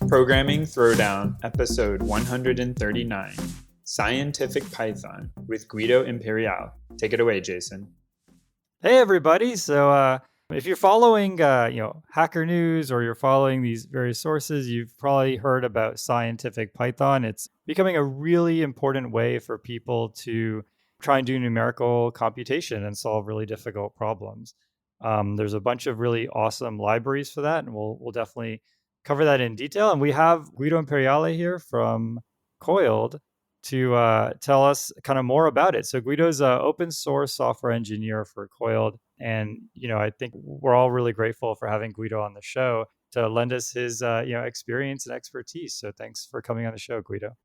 Programming Throwdown, episode 139, Scientific Python with Guido Imperiale. Take it away, Jason. Hey, everybody. So if you're following Hacker News or you're following these various sources, you've probably heard about Scientific Python. It's becoming a really important way for people to try and do numerical computation and solve really difficult problems. There's a bunch of really awesome libraries for that, and we'll definitely cover that in detail. And we have Guido Imperiale here from Coiled to tell us kind of more about it. So Guido's an open source software engineer for Coiled. And, I think we're all really grateful for having Guido on the show to lend us his, experience and expertise. So thanks for coming on the show, Guido.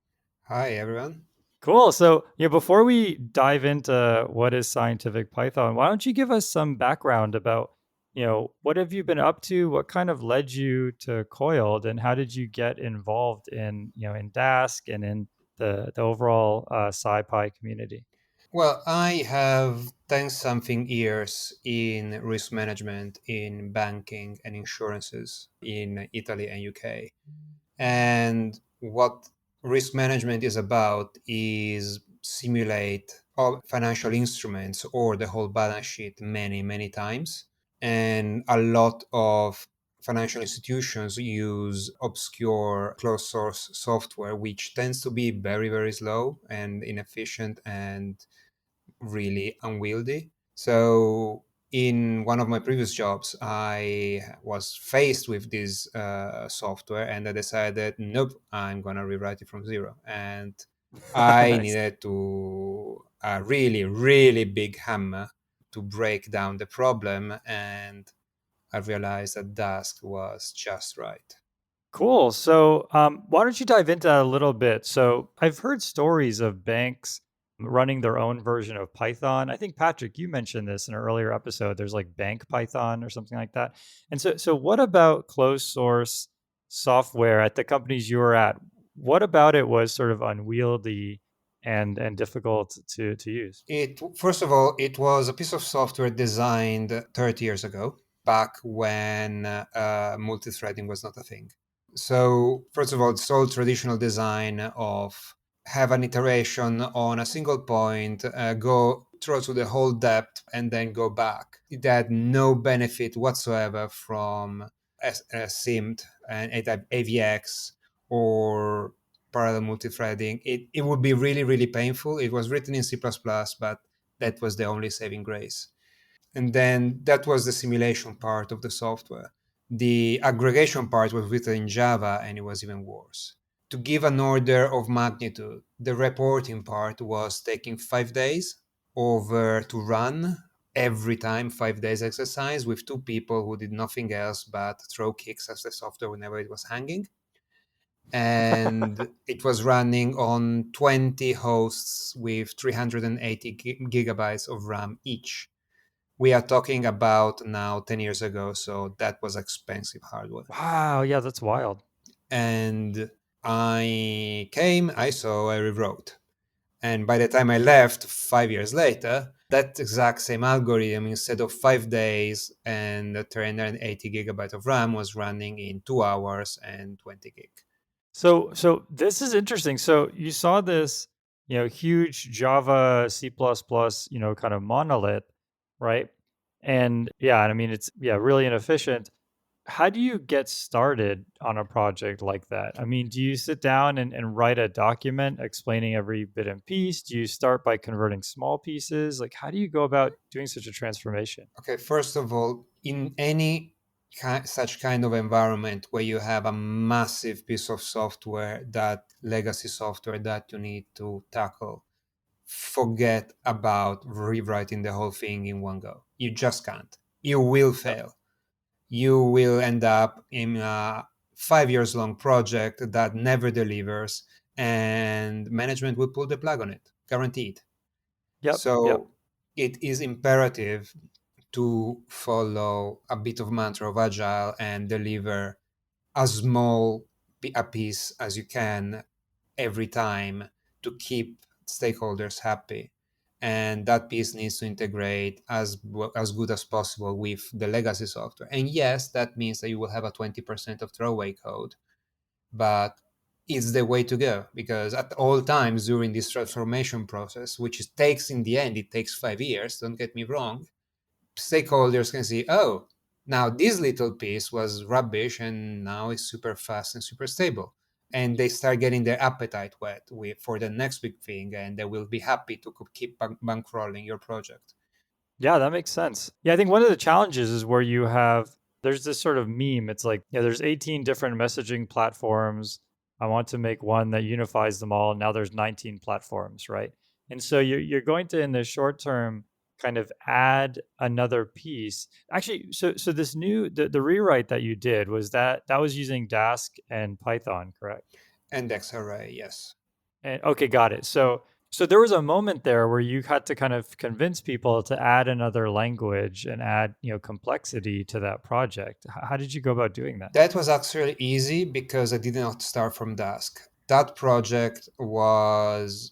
Hi, everyone. Cool. So, before we dive into what is Scientific Python, why don't you give us some background about, what have you been up to? What kind of led you to Coiled, and how did you get involved in Dask and in the overall SciPy community? Well, I have 10-something years in risk management, in banking and insurances in Italy and UK. And what risk management is about is simulate all financial instruments or the whole balance sheet many, many times. And a lot of financial institutions use obscure closed source software, which tends to be very, very slow and inefficient and really unwieldy. So in one of my previous jobs, I was faced with this software, and I decided, nope, I'm going to rewrite it from zero. And I needed a really, really big hammer to break down the problem, and I realized that Dask was just right. Cool. So why don't you dive into that a little bit? So I've heard stories of banks running their own version of Python. I think, Patrick, you mentioned this in an earlier episode. There's like Bank Python or something like that. And so what about closed source software at the companies you were at? What about it was sort of unwieldy and difficult to use? First of all, it was a piece of software designed 30 years ago, back when multi-threading was not a thing. So first of all, it's all traditional design of have an iteration on a single point, go through to the whole depth, and then go back. It had no benefit whatsoever from SIMD and AVX or parallel multi-threading. It would be really, really painful. It was written in C++, but that was the only saving grace. And then that was the simulation part of the software. The aggregation part was written in Java, and it was even worse. To give an order of magnitude, the reporting part was taking 5 days over to run every time 5 days exercise with 2 people who did nothing else but throw kicks at the software whenever it was hanging. And it was running on 20 hosts with 380 gigabytes of RAM each. We are talking about now 10 years ago, so that was expensive hardware. Wow, yeah, that's wild. And I came, I saw, I rewrote. And by the time I left 5 years later, that exact same algorithm, instead of 5 days and 380 gigabytes of RAM, was running in 2 hours and 20 gig. So this is interesting. So you saw this, huge Java, C++, kind of monolith, right? And I mean, it's really inefficient. How do you get started on a project like that? I mean, do you sit down and write a document explaining every bit and piece? Do you start by converting small pieces? Like, how do you go about doing such a transformation? Okay, first of all, in any such kind of environment where you have a massive piece of software, that legacy software that you need to tackle, forget about rewriting the whole thing in one go. You just can't. You will fail. You will end up in a 5 years long project that never delivers, and management will pull the plug on it, guaranteed. So it is imperative to follow a bit of mantra of agile and deliver as small a piece as you can every time to keep stakeholders happy. And that piece needs to integrate as good as possible with the legacy software. And yes, that means that you will have a 20% of throwaway code, but it's the way to go, because at all times during this transformation process, which takes, in the end, it takes 5 years, don't get me wrong, stakeholders can see, oh, now this little piece was rubbish and now it's super fast and super stable. And they start getting their appetite wet for the next big thing, and they will be happy to keep bankrolling your project. Yeah, that makes sense. Yeah, I think one of the challenges is where there's this sort of meme. It's like, yeah, there's 18 different messaging platforms. I want to make one that unifies them all. Now there's 19 platforms, right? And so you're going to, in the short term, kind of add another piece. Actually, so this the rewrite that you did, that was using Dask and Python, correct? And XRA, yes. And okay, got it. So there was a moment there where you had to kind of convince people to add another language and add, complexity to that project. How did you go about doing that? That was actually easy because I did not start from Dask. That project was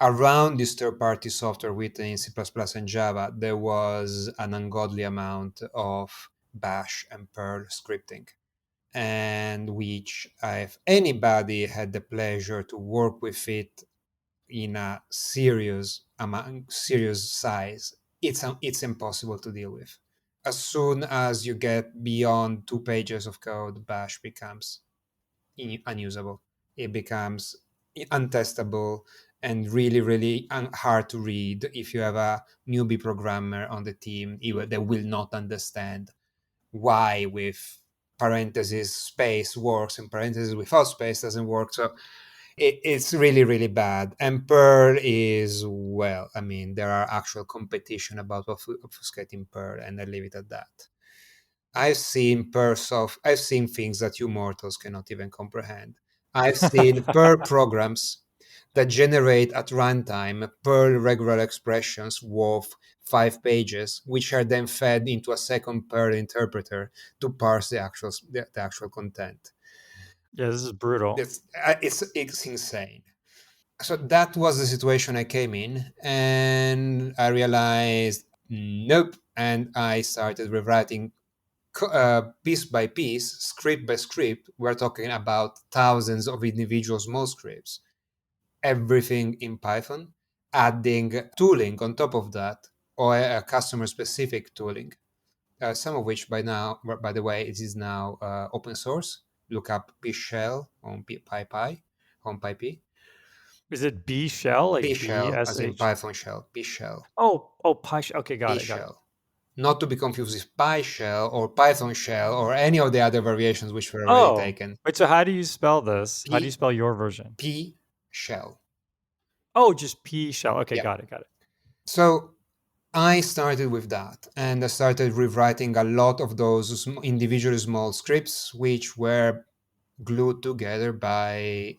around this third-party software written in C++ and Java. There was an ungodly amount of Bash and Perl scripting, and which, if anybody had the pleasure to work with it in a serious size, it's impossible to deal with. As soon as you get beyond 2 pages of code, Bash becomes unusable. It becomes untestable and really, really hard to read. If you have a newbie programmer on the team, they will not understand why with parentheses space works and parentheses without space doesn't work. So it's really, really bad. And Perl is, well, I mean, there are actual competition about obfuscating Perl, and I leave it at that. I've seen things that you mortals cannot even comprehend. I've seen Perl programs that generate at runtime Perl regular expressions worth 5 pages, which are then fed into a second Perl interpreter to parse the actual content. Yeah, this is brutal. It's insane. So that was the situation I came in, and I realized nope, and I started rewriting piece by piece, script by script. We're talking about thousands of individual small scripts, everything in Python, adding tooling on top of that, or a customer specific tooling, some of which by the way, it is now open source. Look up pshell on PyPy, on PyP. Is it B shell, like Pshell, as in BSH? Python shell, pshell, Oh, Py. Okay, got it. pshell. Not to be confused with PyShell or Python shell or any of the other variations which were already Oh, taken. wait. So how do you spell this? How do you P spell your version? P shell. Oh, just P shell. Okay, Yeah. got it. So I started with that, and I started rewriting a lot of those individually small scripts, which were glued together by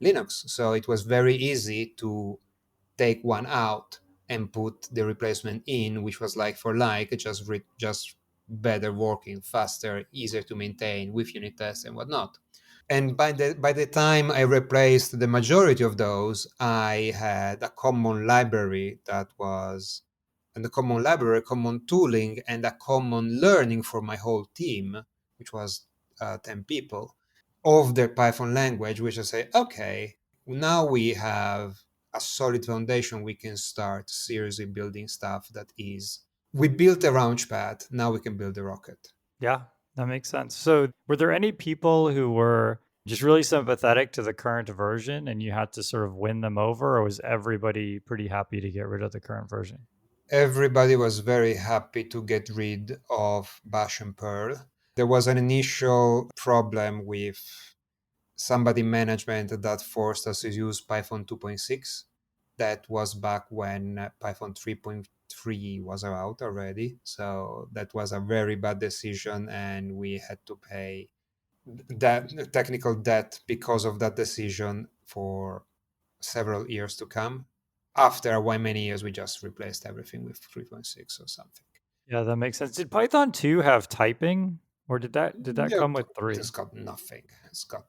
Linux. So it was very easy to take one out and put the replacement in, which was like for like, just better working, faster, easier to maintain with unit tests and whatnot. And by the time I replaced the majority of those, I had a common library common tooling, and a common learning for my whole team, which was 10 people, of the Python language, which I say, okay, now we have a solid foundation. We can start seriously building stuff we built a launchpad, now we can build a rocket. Yeah, that makes sense. So, were there any people who were just really sympathetic to the current version and you had to sort of win them over, or was everybody pretty happy to get rid of the current version? Everybody was very happy to get rid of Bash and Perl. There was an initial problem with somebody management that forced us to use Python 2.6. That was back when Python 3.3 was out already. So that was a very bad decision, and we had to pay that technical debt because of that decision for several years to come. After many years, we just replaced everything with 3.6 or something. Yeah, that makes sense. Did Python 2 have typing, or did that come Yep. with It's 3? got nothing. It's got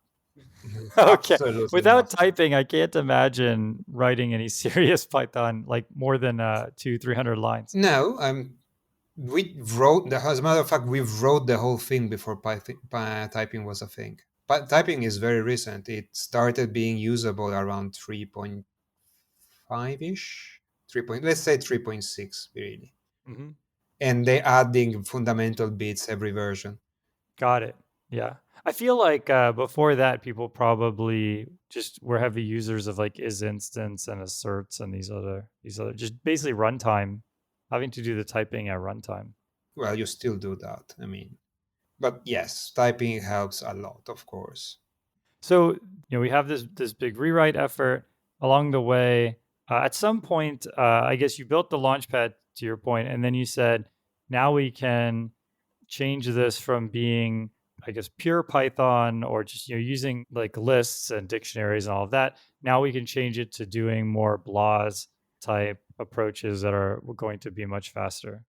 Okay. Absolutely Without not. typing, I can't imagine writing any serious Python, like more than 200-300 lines. No, we wrote, as a matter of fact, we wrote the whole thing before typing was a thing. But typing is very recent. It started being usable around 3.5-ish, let's say 3.6, really. Hmm. And they're adding fundamental bits every version. Got it. Yeah. I feel like before that, people probably just were heavy users of like is instance and asserts and these other just basically runtime, having to do the typing at runtime. Well, you still do that. I mean, but yes, typing helps a lot, of course. So we have this big rewrite effort along the way. At some point, I guess you built the launchpad to your point, and then you said, now we can change this from being, I guess, pure Python or just using like lists and dictionaries and all of that. Now we can change it to doing more BLAS type approaches that are going to be much faster.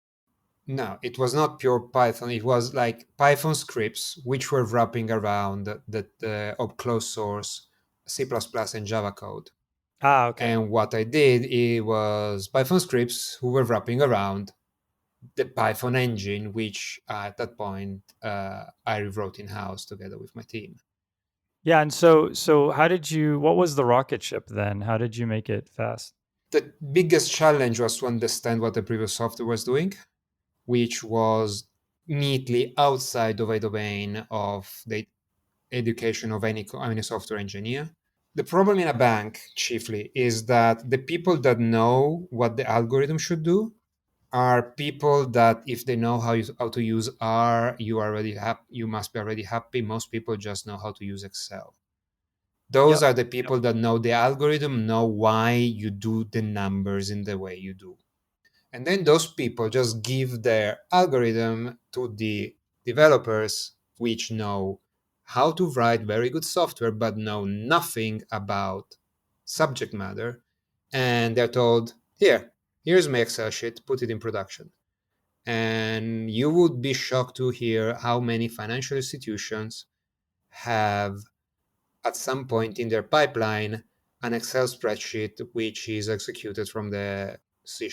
No, it was not pure Python. It was like Python scripts, which were wrapping around the closed source C++ and Java code. Ah, okay. And what I did, it was Python scripts who were wrapping around the Python engine, which at that point I rewrote in-house together with my team. Yeah, and so what was the rocket ship then? How did you make it fast? The biggest challenge was to understand what the previous software was doing, which was neatly outside of a domain of the education of any software engineer. The problem in a bank, chiefly, is that the people that know what the algorithm should do are people that, if they know how to use R, you must be already happy. Most people just know how to use Excel. Those Yep. are the people that know the algorithm, know why you do the numbers in the way you do. And then those people just give their algorithm to the developers, which know how to write very good software, but know nothing about subject matter. And they're told, here's my Excel sheet, put it in production. And you would be shocked to hear how many financial institutions have, at some point in their pipeline, an Excel spreadsheet which is executed from the C#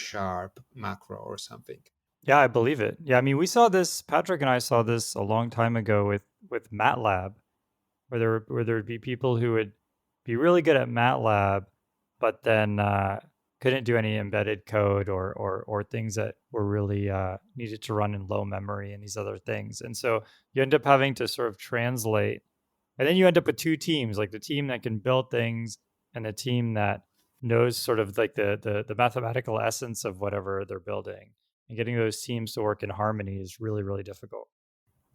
macro or something. Yeah, I believe it. Yeah, I mean, we saw this. Patrick and I saw this a long time ago with MATLAB, where there would be people who would be really good at MATLAB, but then couldn't do any embedded code or things that were really needed to run in low memory and these other things. And so you end up having to sort of translate, and then you end up with two teams, like the team that can build things and the team that knows sort of like the mathematical essence of whatever they're building. And getting those teams to work in harmony is really, really difficult.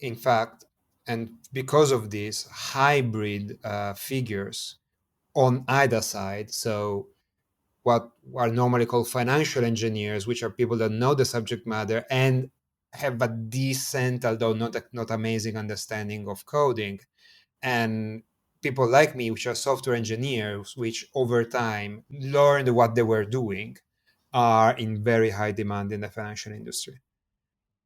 In fact, and because of this, hybrid figures on either side, so what are normally called financial engineers, which are people that know the subject matter and have a decent, although not amazing, understanding of coding, and people like me, which are software engineers, which over time learned what they were doing, are in very high demand in the financial industry.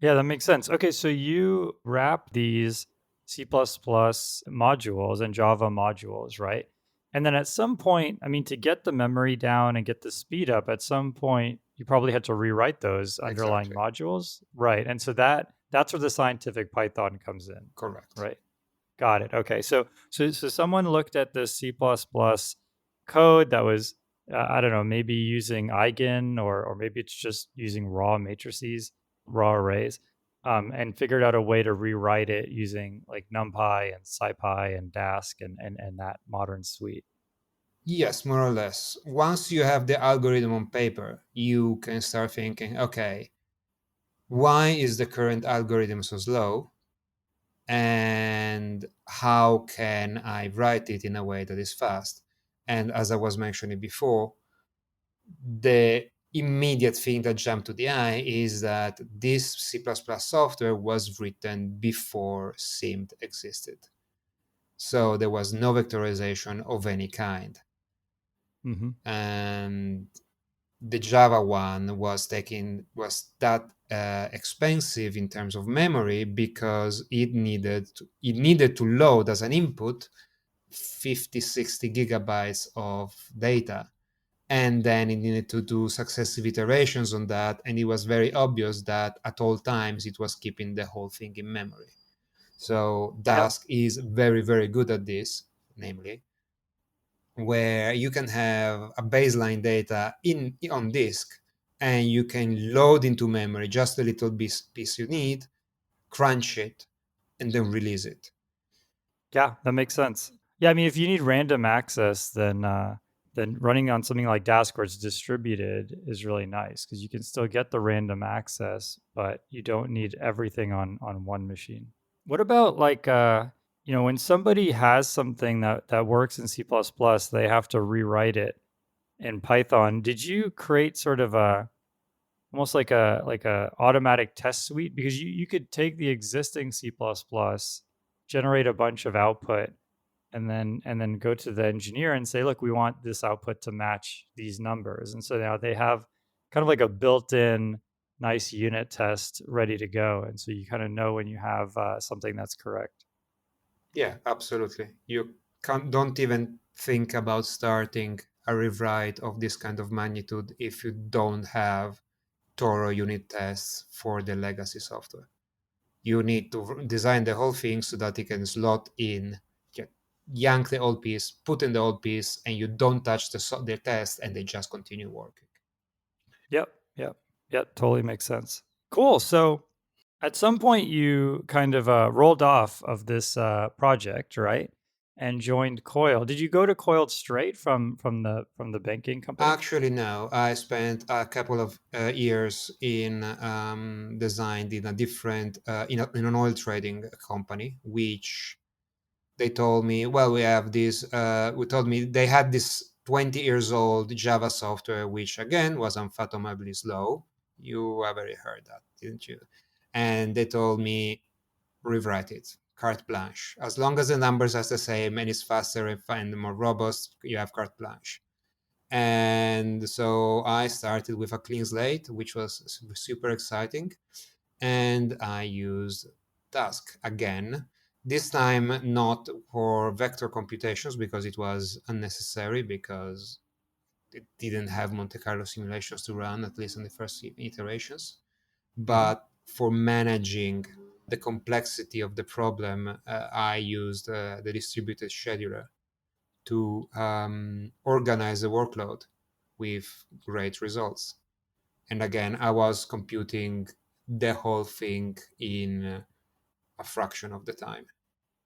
Yeah, that makes sense. Okay, so you wrap these C++ modules and Java modules, right? And then at some point, I mean, to get the memory down and get the speed up, at some point, you probably had to rewrite those underlying Exactly. modules, right? And so that's where the scientific Python comes in, Correct. right? Got it. Okay, so someone looked at the C++ code that was, I don't know, maybe using eigen or maybe it's just using raw matrices, raw arrays, and figured out a way to rewrite it using like NumPy and SciPy and Dask and that modern suite. Yes, more or less. Once you have the algorithm on paper, you can start thinking, okay, why is the current algorithm so slow? And how can I write it in a way that is fast? And as I was mentioning before, the immediate thing that jumped to the eye is that this C++ software was written before SIMD existed. So there was no vectorization of any kind. Mm-hmm. And the Java one was that expensive in terms of memory because it needed to load as an input 50, 60 gigabytes of data. And then it needed to do successive iterations on that. And it was very obvious that at all times it was keeping the whole thing in memory. So Dask is very, very good at this, namely, where you can have a baseline data on disk, and you can load into memory just a little piece you need, crunch it, and then release it. Yeah, that makes sense. Yeah, I mean, if you need random access, then running on something like Dask where it's distributed is really nice because you can still get the random access, but you don't need everything on one machine. What about like when somebody has something that works in C++, they have to rewrite it in Python. Did you create sort of almost like a automatic test suite? Because you could take the existing C++, generate a bunch of output, and then go to the engineer and say, look, we want this output to match these numbers. And so now they have kind of like a built-in nice unit test ready to go. And so you kind of know when you have something that's correct. Yeah, absolutely. You don't even think about starting a rewrite of this kind of magnitude if you don't have thorough unit tests for the legacy software. You need to design the whole thing so that it can slot in, yank the old piece, put in the old piece, and you don't touch the test, and they just continue working. Yep. Totally makes sense. Cool. So at some point, you kind of rolled off of this project, right? And joined Coil. Did you go to Coiled straight from the banking company? Actually, no. I spent a couple of years in designed in a different in an oil trading company, which they told me, well, we have this. We told me they had this 20 years old Java software, which again was unfathomably slow. You already heard that, didn't you? And they told me, rewrite it, carte blanche. As long as the numbers are the same and it's faster and more robust, you have carte blanche. And so I started with a clean slate, which was super exciting. And I used Dask again, this time not for vector computations because it was unnecessary, because it didn't have Monte Carlo simulations to run, at least in the first iterations, but for managing the complexity of the problem, I used the distributed scheduler to organize the workload with great results. And again, I was computing the whole thing in a fraction of the time.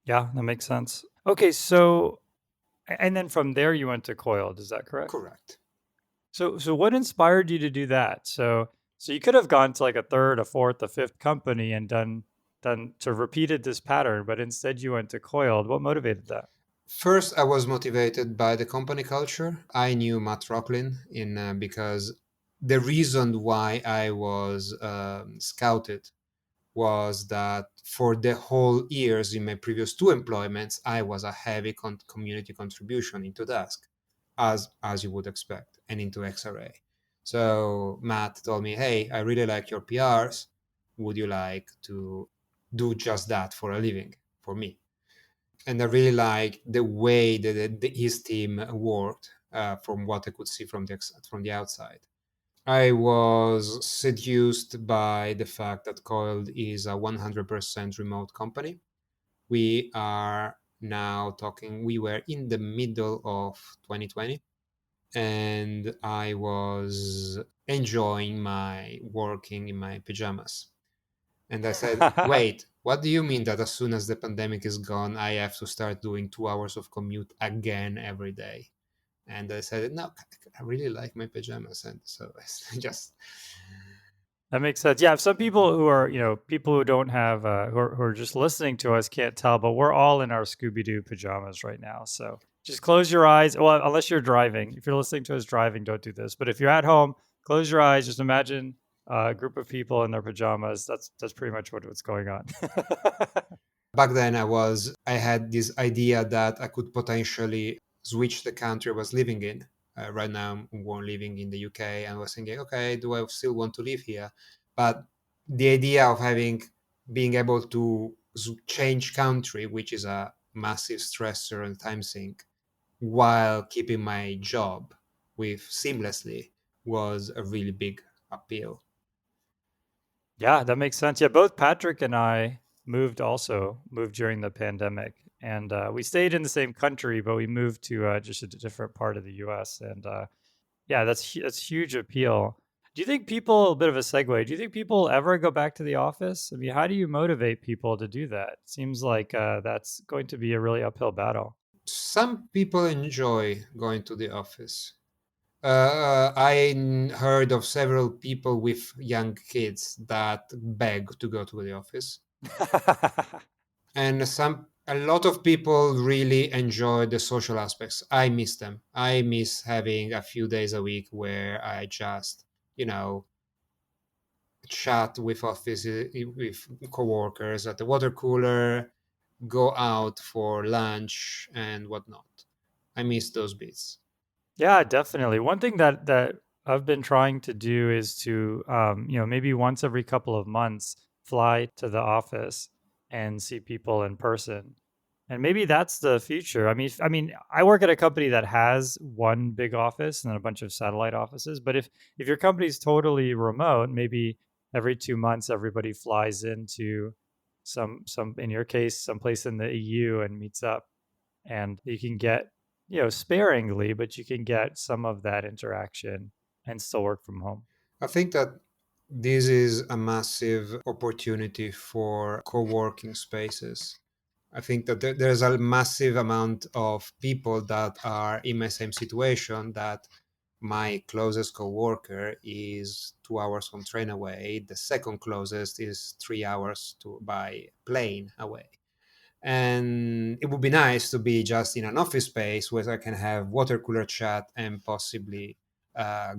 Yeah, that makes sense. Okay, so and then from there you went to Coiled, is that correct? Correct. So what inspired you to do that? So you could have gone to like a third, a fourth, a fifth company and done to repeated this pattern, but instead you went to Coiled. What motivated that? First, I was motivated by the company culture. I knew Matt Rocklin because the reason why I was scouted was that for the whole years in my previous two employments, I was a heavy community contribution into Dask, as you would expect, and into XRA. So Matt told me, hey, I really like your PRs. Would you like to do just that for a living for me? And I really like the way that his team worked, from what I could see from the outside. I was seduced by the fact that Coiled is a 100% remote company. We are now talking, we were in the middle of 2020, and I was enjoying my working in my pajamas. And I said, wait, what do you mean that as soon as the pandemic is gone, I have to start doing 2 hours of commute again every day? And I said, no, I really like my pajamas. And so I just... That makes sense. Yeah, some people who are, people who don't have, who are just listening to us can't tell, but we're all in our Scooby-Doo pajamas right now. So just close your eyes. Well, unless you're driving. If you're listening to us driving, don't do this. But if you're at home, close your eyes. Just imagine a group of people in their pajamas. That's pretty much what's going on. Back then, I had this idea that I could potentially switch the country I was living in. Right now, I'm living in the UK, and I was thinking, okay, do I still want to live here? But the idea of being able to change country, which is a massive stressor and time sink while keeping my job with seamlessly was a really big appeal. Yeah, that makes sense. Yeah, both Patrick and I moved during the pandemic, and we stayed in the same country, but we moved to just a different part of the U.S. And yeah, that's huge appeal. Do you think people, a bit of a segue, do you think people ever go back to the office? I mean, how do you motivate people to do that? Seems like that's going to be a really uphill battle. Some people enjoy going to the office. Heard of several people with young kids that beg to go to the office, and a lot of people really enjoy the social aspects. I miss them. I miss having a few days a week where I just, you know, chat with with coworkers at the water cooler, go out for lunch and whatnot. I miss those bits. Yeah, definitely. One thing that I've been trying to do is to, maybe once every couple of months, fly to the office and see people in person. And maybe that's the future. I mean, I work at a company that has one big office and then a bunch of satellite offices. But if your company's totally remote, maybe every 2 months everybody flies into some in your case, someplace in the EU and meets up, and you can get, sparingly, but you can get some of that interaction and still work from home. I think that this is a massive opportunity for co-working spaces. I think that there's a massive amount of people that are in my same situation, that my closest coworker is 2 hours from train away. The second closest is 3 hours by plane away. And it would be nice to be just in an office space where I can have water cooler chat and possibly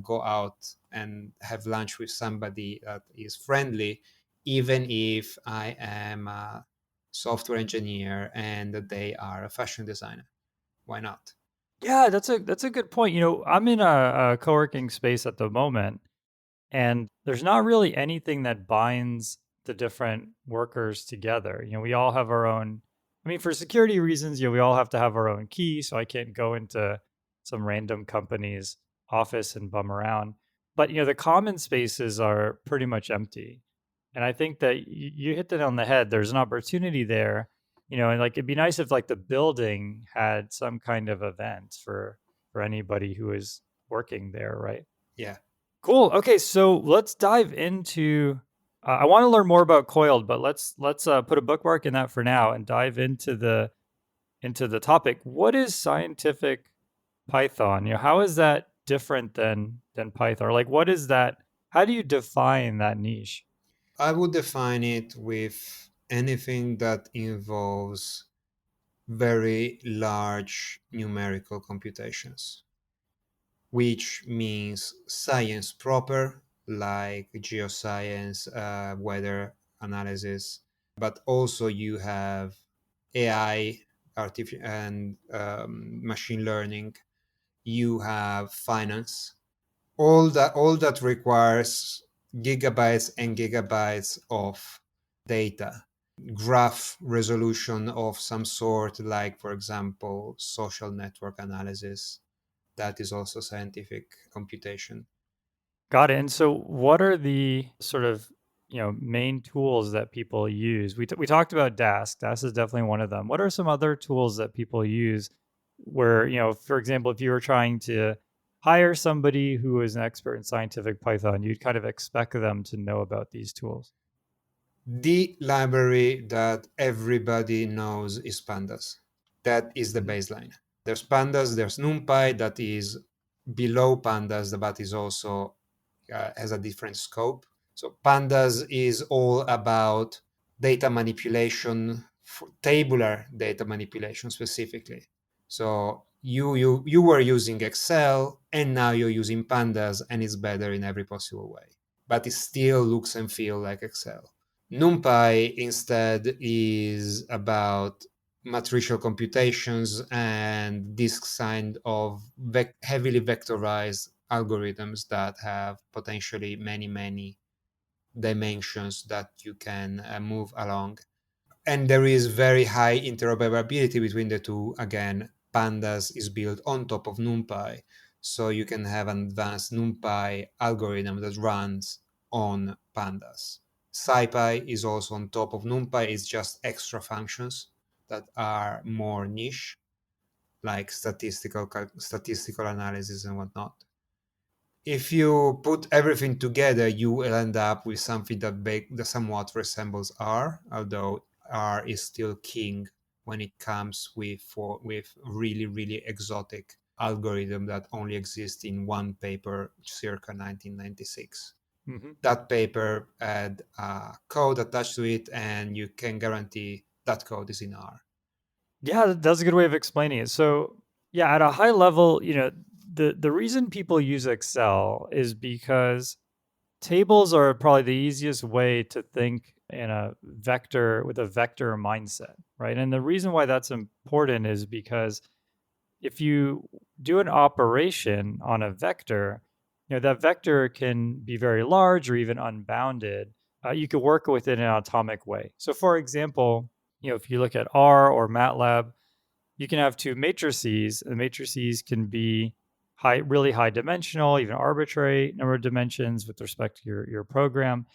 go out and have lunch with somebody that is friendly, even if I am a software engineer and they are a fashion designer. Why not? Yeah, that's a good point. I'm in a co-working space at the moment, and there's not really anything that binds the different workers together. We all have our own. I mean, for security reasons, we all have to have our own key, so I can't go into some random company's office and bum around. But the common spaces are pretty much empty, and I think that you hit it on the head. There's an opportunity there, and like it'd be nice if like the building had some kind of event for anybody who is working there, right? Yeah. Cool. Okay, so let's dive into. I want to learn more about Coiled, but let's put a bookmark in that for now and dive into the topic. What is scientific Python? How is that different than Python? Or like, what is that? How do you define that niche? I would define it with anything that involves very large numerical computations, which means science proper, like geoscience, weather analysis, but also you have AI, and machine learning. You have finance. All that requires gigabytes and gigabytes of data, graph resolution of some sort, like for example social network analysis. That is also scientific computation. Got it. And so, what are the sort of main tools that people use? We talked about Dask. Dask is definitely one of them. What are some other tools that people use? Where for example, if you were trying to hire somebody who is an expert in scientific Python, you'd kind of expect them to know about these tools. The library that everybody knows is Pandas. That is the baseline. There's Pandas, there's NumPy that is below Pandas, but is also has a different scope. So Pandas is all about data manipulation, tabular data manipulation specifically. So you were using Excel and now you're using Pandas, and it's better in every possible way. But it still looks and feels like Excel. NumPy instead is about matricial computations and this kind of heavily vectorized algorithms that have potentially many dimensions that you can move along. And there is very high interoperability between the two. Again, Pandas is built on top of NumPy, so you can have an advanced NumPy algorithm that runs on Pandas. SciPy is also on top of NumPy. It's just extra functions that are more niche, like statistical analysis and whatnot. If you put everything together, you will end up with something that somewhat resembles R, although R is still king when it comes with really, really exotic algorithm that only exists in one paper circa 1996. Mm-hmm. That paper had code attached to it, and you can guarantee that code is in R. Yeah, that's a good way of explaining it. So, yeah, at a high level, the reason people use Excel is because tables are probably the easiest way to think in a vector with a vector mindset, right? And the reason why that's important is because if you do an operation on a vector, that vector can be very large or even unbounded. You could work with it in an atomic way. So, for example, if you look at R or MATLAB, you can have two matrices. The matrices can be really high dimensional, even arbitrary number of dimensions with respect to your program.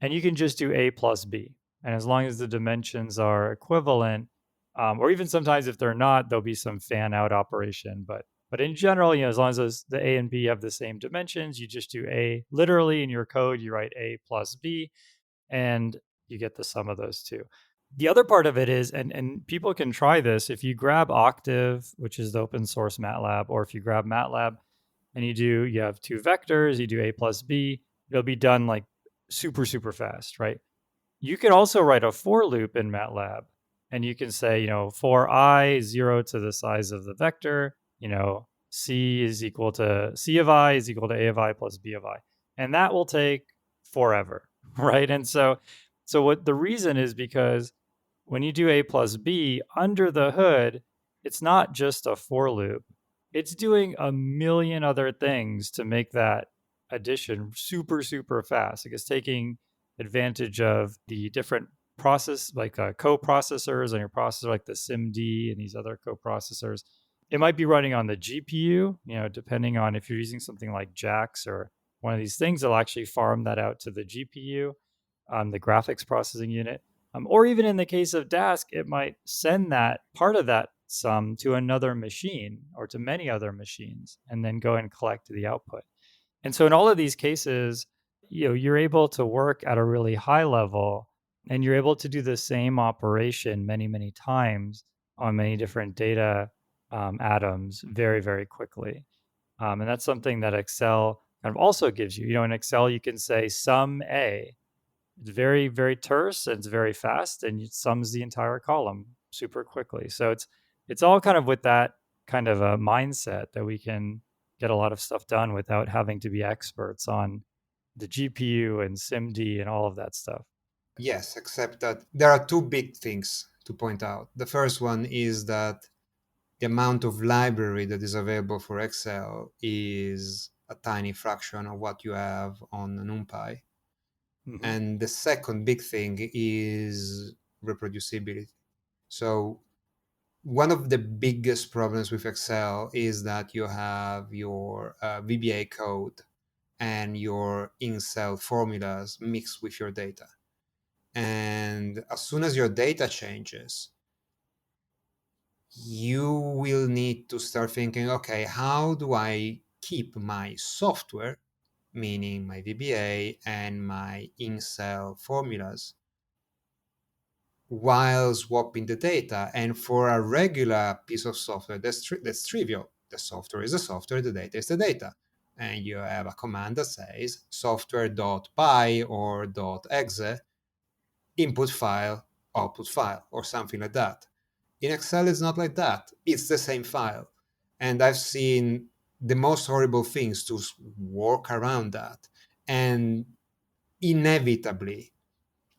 And you can just do A plus B. And as long as the dimensions are equivalent, or even sometimes if they're not, there'll be some fan out operation. But in general, as long as the A and B have the same dimensions, you just do A. Literally in your code, you write A plus B, and you get the sum of those two. The other part of it is, and people can try this, if you grab Octave, which is the open source MATLAB, or if you grab MATLAB and you have two vectors, you do A plus B, it'll be done like super, super fast, right? You can also write a for loop in MATLAB, and you can say, for I 0 to the size of the vector, C is equal to C of I is equal to A of I plus B of I. And that will take forever, right? And so what the reason is because when you do A plus B under the hood, it's not just a for loop. It's doing a million other things to make that addition super, super fast. Like it's taking advantage of the different process, like co-processors on your processor, like the SIMD and these other co-processors. It might be running on the GPU, depending on if you're using something like JAX or one of these things, it'll actually farm that out to the GPU, the graphics processing unit. Or even in the case of Dask, it might send that part of that sum to another machine or to many other machines and then go and collect the output. And so in all of these cases, you're able to work at a really high level and you're able to do the same operation many, many times on many different data atoms very, very quickly. And that's something that Excel kind of also gives you. In Excel, you can say sum A. It's very, very terse and it's very fast, and it sums the entire column super quickly. So it's all kind of with that kind of a mindset that we can get a lot of stuff done without having to be experts on the GPU and SIMD and all of that stuff. Yes, except that there are two big things to point out. The first one is that the amount of library that is available for Excel is a tiny fraction of what you have on NumPy. Mm-hmm. And the second big thing is reproducibility. So one of the biggest problems with Excel is that you have your VBA code and your in-cell formulas mixed with your data. And as soon as your data changes, you will need to start thinking, okay, how do I keep my software, meaning my VBA and my in-cell formulas, while swapping the data? And for a regular piece of software, that's trivial. The software is the software, the data is the data. And you have a command that says software.py or .exe, input file, output file, or something like that. In Excel, it's not like that. It's the same file. And I've seen the most horrible things to work around that. And inevitably,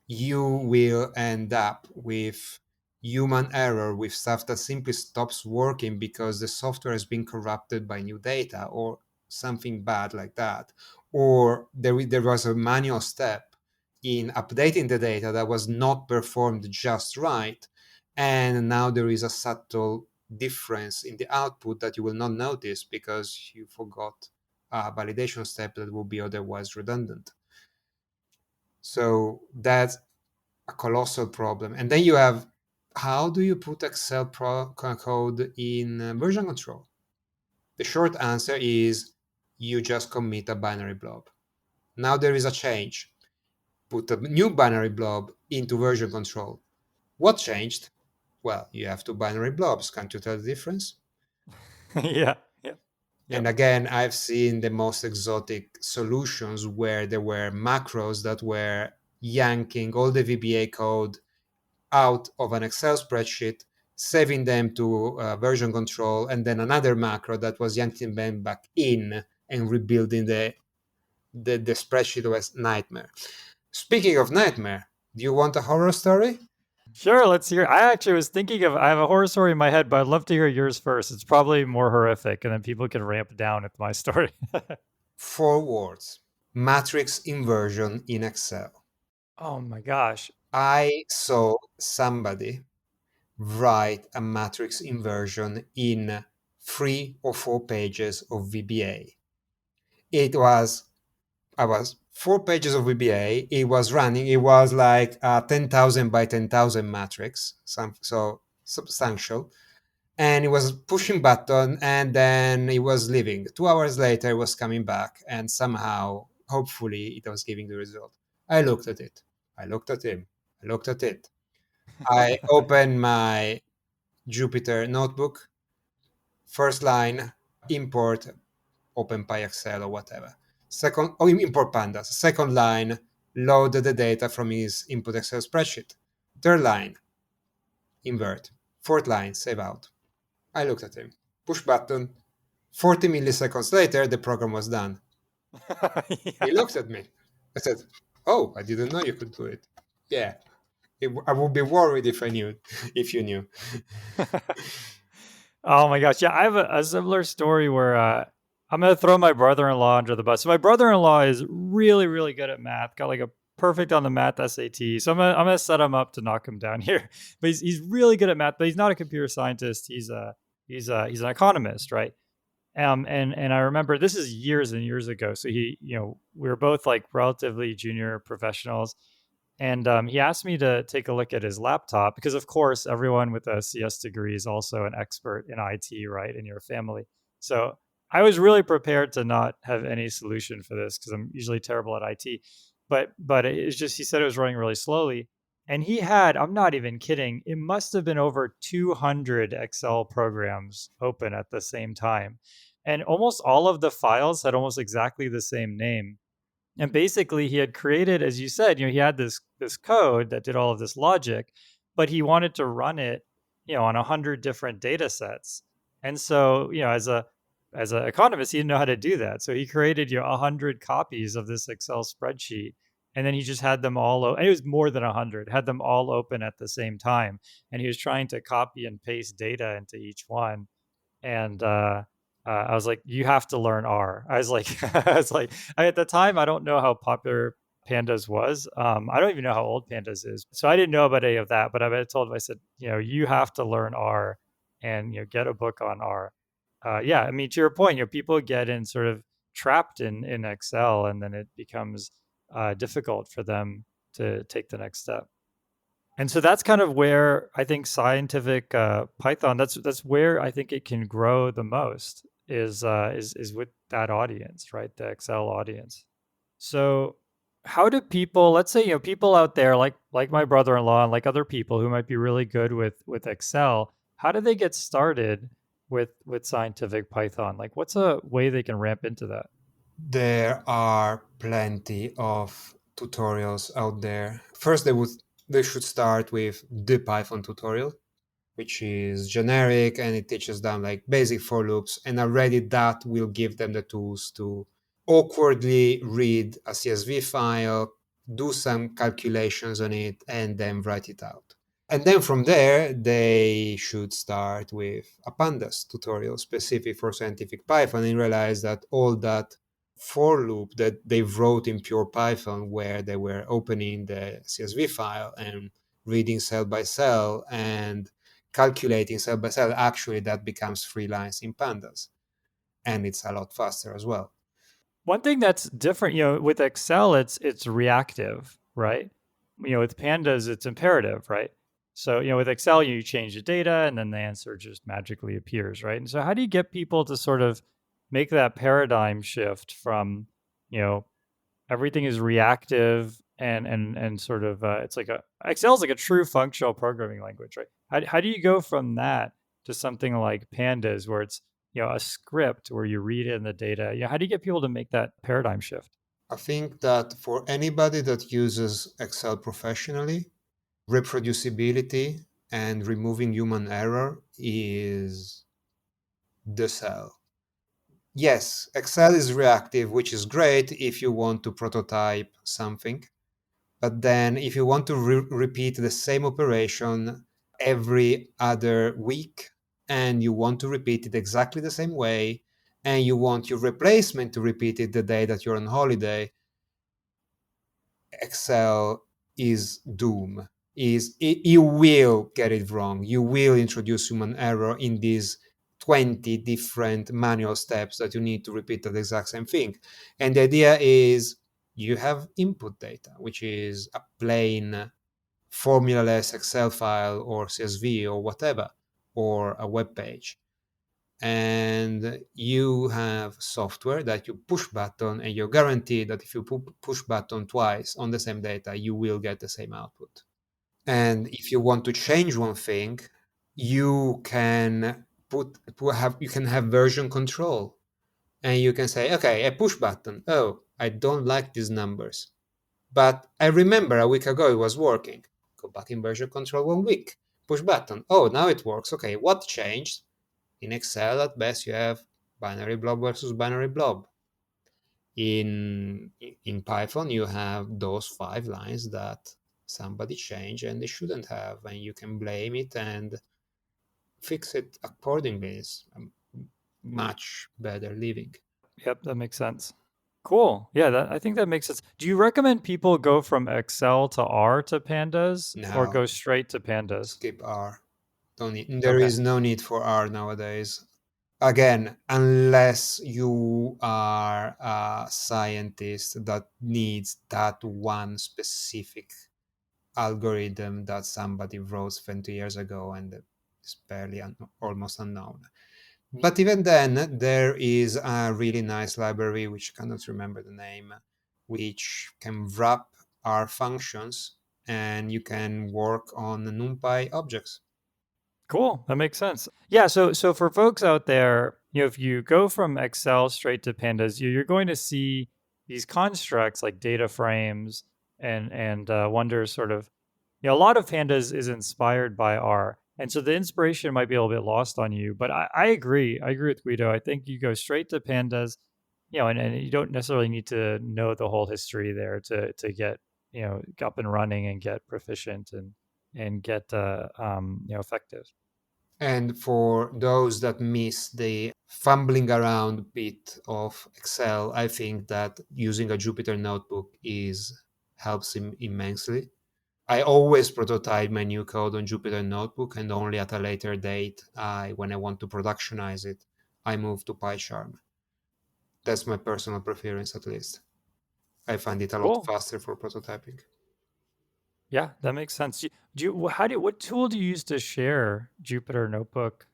you will end up with human error, with stuff that simply stops working because the software has been corrupted by new data or something bad like that. Or there was a manual step in updating the data that was not performed just right. And now there is a subtle difference in the output that you will not notice because you forgot a validation step that would be otherwise redundant. So that's a colossal problem. And then you have, how do you put Excel code in version control? The short answer is you just commit a binary blob. Now there is a change. Put a new binary blob into version control. What changed? Well, you have two binary blobs. Can't you tell the difference? Yeah. Yeah. And again, I've seen the most exotic solutions where there were macros that were yanking all the VBA code out of an Excel spreadsheet, saving them to version control, and then another macro that was yanking them back in and rebuilding the spreadsheet was nightmare. Speaking of nightmare, do you want a horror story? Sure, let's hear. I actually was thinking I have a horror story in my head, but I'd love to hear yours first. It's probably more horrific, and then people can ramp down with my story. 4 words. Matrix inversion in Excel. Oh my gosh. I saw somebody write a matrix inversion in 3 or 4 pages of VBA. It was 4 pages of VBA. It was running. It was like a 10,000 by 10,000 matrix, so substantial. And it was pushing button, and then it was leaving. 2 hours later, it was coming back, and somehow, hopefully, it was giving the result. I looked at it. I looked at him. I looked at it. I opened my Jupyter notebook. First line, import OpenPy Excel or whatever. Second, import Pandas. Second line, load the data from his input Excel spreadsheet. Third line, invert. Fourth line, save out. I looked at him. Push button. 40 milliseconds later, the program was done. Yeah. He looked at me. I said, "Oh, I didn't know you could do it." Yeah. I would be worried if you knew. Oh my gosh. Yeah, I have a similar story where I'm going to throw my brother-in-law under the bus. So my brother-in-law is really, really good at math, got like a perfect on the math SAT. So I'm gonna set him up to knock him down here. But he's really good at math, but he's not a computer scientist. He's an economist, right? And I remember this is years and years ago. So we were both like relatively junior professionals. And he asked me to take a look at his laptop because, of course, everyone with a CS degree is also an expert in IT, right, in your family. So I was really prepared to not have any solution for this because I'm usually terrible at IT. But it's just, he said it was running really slowly. And he had, I'm not even kidding, it must have been over 200 Excel programs open at the same time. And almost all of the files had almost exactly the same name. And basically, he had created, as you said, he had this code that did all of this logic, but he wanted to run it, on 100 different data sets. And so, as an economist, he didn't know how to do that. So he created 100 copies of this Excel spreadsheet, and then he just had them all. And it was more than 100. Had them all open at the same time, and he was trying to copy and paste data into each one. And I was like, you have to learn R. I was like, at the time, I don't know how popular Pandas was. I don't even know how old Pandas is. So I didn't know about any of that, but I told him, I said, you have to learn R and, get a book on R. Yeah, I mean, to your point, people get in sort of trapped in Excel, and then it becomes difficult for them to take the next step. And so that's kind of where I think scientific Python, that's where I think it can grow the most is with that audience, right? The Excel audience. So how do people, let's say, people out there like my brother-in-law and like other people who might be really good with Excel, how do they get started with scientific Python? Like, what's a way they can ramp into that? There are plenty of tutorials out there. First, they should start with the Python tutorial, which is generic, and it teaches them like basic for loops, and already that will give them the tools to awkwardly read a CSV file, do some calculations on it, and then write it out. And then from there, they should start with a Pandas tutorial specific for scientific Python and realize that all that for loop that they wrote in pure Python, where they were opening the CSV file and reading cell by cell and calculating cell by cell. Actually, that becomes 3 lines in Pandas, and it's a lot faster as well. One thing that's different, with Excel, it's reactive, right? With Pandas, it's imperative, right? So, with Excel, you change the data and then the answer just magically appears, right? And so how do you get people to sort of make that paradigm shift from, everything is reactive and sort of, it's like Excel is like a true functional programming language, right? How do you go from that to something like Pandas where it's, a script where you read in the data? How do you get people to make that paradigm shift? I think that for anybody that uses Excel professionally, reproducibility and removing human error is the sell. Yes, Excel is reactive, which is great if you want to prototype something. But then if you want to repeat the same operation every other week, and you want to repeat it exactly the same way, and you want your replacement to repeat it the day that you're on holiday, Excel is doom. You will get it wrong. You will introduce human error in these 20 different manual steps that you need to repeat the exact same thing. And the idea is you have input data, which is a plain formula-less Excel file or CSV or whatever, or a web page. And you have software that you push button, and you're guaranteed that if you push button twice on the same data, you will get the same output. And if you want to change one thing, you can have version control, and you can say, okay, a push button. Oh, I don't like these numbers, but I remember a week ago it was working. Go back in version control 1 week. Push button. Oh, now it works. Okay, what changed? In Excel, at best, you have binary blob versus binary blob. In Python, you have those 5 lines that somebody changed and they shouldn't have, and you can blame it and fix it accordingly. It's a much better living. Yep, that makes sense. Cool. Yeah, I think that makes sense. Do you recommend people go from Excel to R to Pandas, or No. go straight to Pandas? Skip R. There is no need for R nowadays. Again, unless you are a scientist that needs that one specific algorithm that somebody wrote 20 years ago and is barely almost unknown. But even then, there is a really nice library, which I cannot remember the name, which can wrap R functions, and you can work on NumPy objects. Cool. That makes sense. Yeah. So for folks out there, if you go from Excel straight to Pandas, you're going to see these constructs like data frames and wonder sort of, a lot of Pandas is inspired by R. And so the inspiration might be a little bit lost on you, but I agree. I agree with Guido. I think you go straight to Pandas, and you don't necessarily need to know the whole history there to get, up and running and get proficient and get, effective. And for those that miss the fumbling around bit of Excel, I think that using a Jupyter notebook helps him immensely. I always prototype my new code on Jupyter notebook, and only at a later date, when I want to productionize it, I move to PyCharm. That's my personal preference, at least. I find it a lot faster for prototyping. Yeah, that makes sense. What tool do you use to share Jupyter Notebook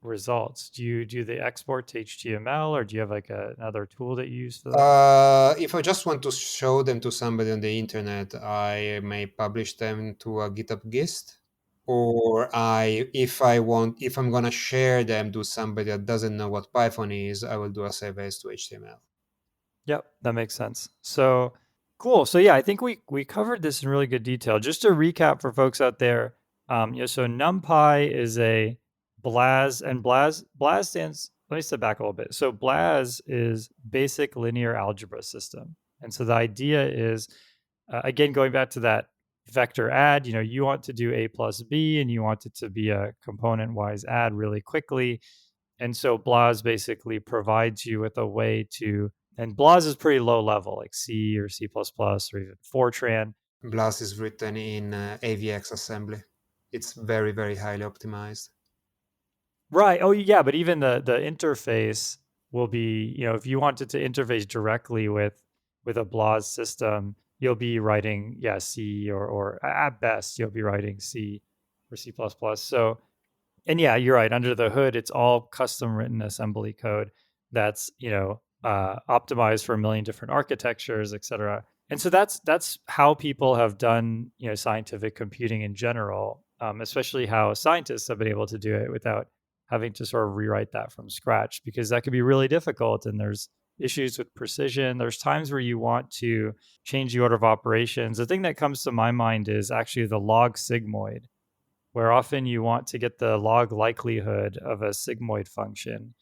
results? Do you do the export to HTML, or do you have like another tool that you use for that? If I just want to show them to somebody on the internet, I may publish them to a GitHub gist, or if I'm gonna share them to somebody that doesn't know what Python is, I will do a save as to HTML. Yep, that makes sense. So cool. So yeah, I think we covered this in really good detail. Just to recap for folks out there, so NumPy is a BLAS, and BLAS stands. Let me step back a little bit. So BLAS is basic linear algebra system, and so the idea is, again, going back to that vector add. You want to do A plus B, and you want it to be a component-wise add really quickly. And so BLAS basically provides you with a way to And BLAS is pretty low level, like C or C++ or even Fortran. BLAS is written in AVX assembly. It's very, very highly optimized. Right. Oh, yeah. But even the interface will be, if you wanted to interface directly with a BLAS system, you'll be writing, C or at best, you'll be writing C or C++. So, and yeah, you're right. Under the hood, it's all custom written assembly code that's, optimized for a million different architectures, et cetera. And so that's how people have done, scientific computing in general, especially how scientists have been able to do it without having to sort of rewrite that from scratch, because that could be really difficult. And there's issues with precision. There's times where you want to change the order of operations. The thing that comes to my mind is actually the log sigmoid, where often you want to get the log likelihood of a sigmoid function.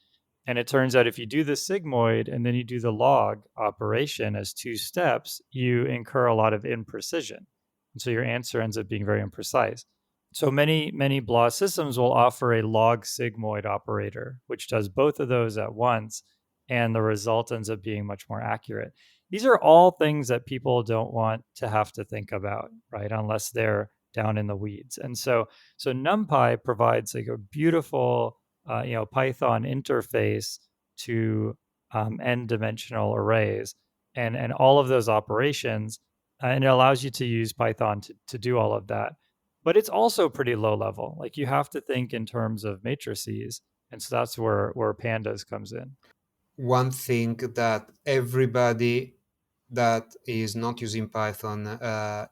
And it turns out if you do the sigmoid and then you do the log operation as two steps, you incur a lot of imprecision. And so your answer ends up being very imprecise. So many BLAS systems will offer a log sigmoid operator, which does both of those at once, and the result ends up being much more accurate. These are all things that people don't want to have to think about, right? Unless they're down in the weeds. And so NumPy provides like a beautiful Python interface to n-dimensional arrays and all of those operations, and it allows you to use Python to do all of that. But it's also pretty low level. Like you have to think in terms of matrices, and so that's where Pandas comes in. One thing that everybody that is not using Python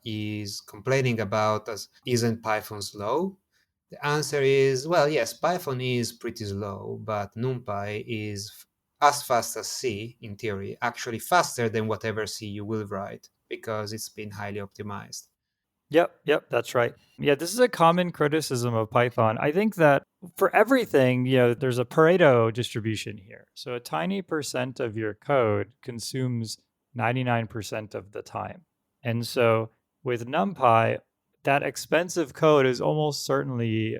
is complaining about as isn't Python slow? The answer is, well, yes, Python is pretty slow, but NumPy is as fast as C, in theory, actually faster than whatever C you will write, because it's been highly optimized. Yep, that's right. Yeah, this is a common criticism of Python. I think that for everything, there's a Pareto distribution here. So a tiny percent of your code consumes 99% of the time. And so with NumPy, that expensive code is almost certainly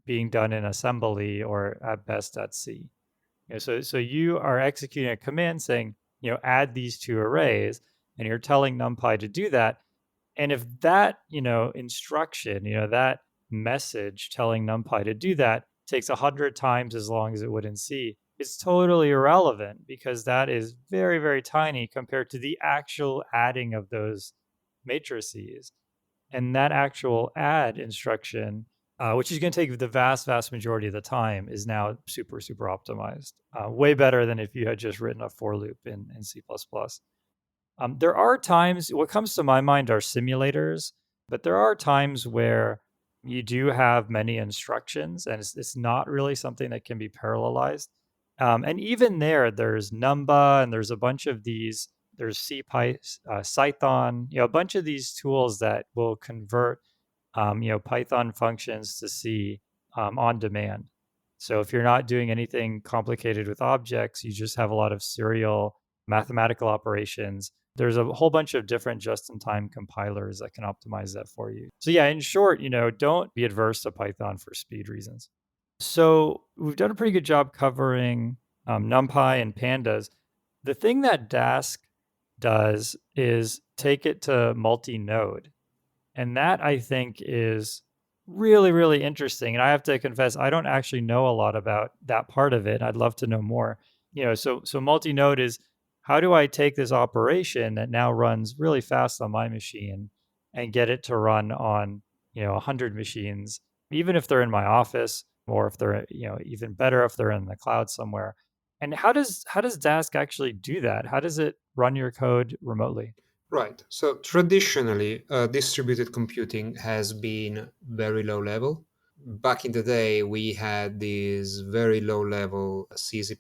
being done in assembly or at best at C. So you are executing a command saying, add these two arrays, and you're telling NumPy to do that. And if that, instruction, that message telling NumPy to do that takes 100 times as long as it would in C, it's totally irrelevant because that is very, very tiny compared to the actual adding of those matrices. And that actual add instruction, which is going to take the vast, vast majority of the time, is now super, super optimized. Way better than if you had just written a for loop in C++. There are times, what comes to my mind are simulators, but there are times where you do have many instructions and it's not really something that can be parallelized. And even there's Numba and there's a bunch of these, there's CPy, Cython, a bunch of these tools that will convert, Python functions to C on demand. So if you're not doing anything complicated with objects, you just have a lot of serial mathematical operations. There's a whole bunch of different just-in-time compilers that can optimize that for you. So yeah, in short, don't be adverse to Python for speed reasons. So we've done a pretty good job covering NumPy and Pandas. The thing that Dask does is take it to multi-node. And that I think is really, really interesting. And I have to confess, I don't actually know a lot about that part of it. I'd love to know more. So multi-node is, how do I take this operation that now runs really fast on my machine and get it to run on, 100 machines, even if they're in my office, or if they're, even better if they're in the cloud somewhere. And how does Dask actually do that? How does it run your code remotely? Right. So traditionally, distributed computing has been very low level. Back in the day, we had these very low level C, C++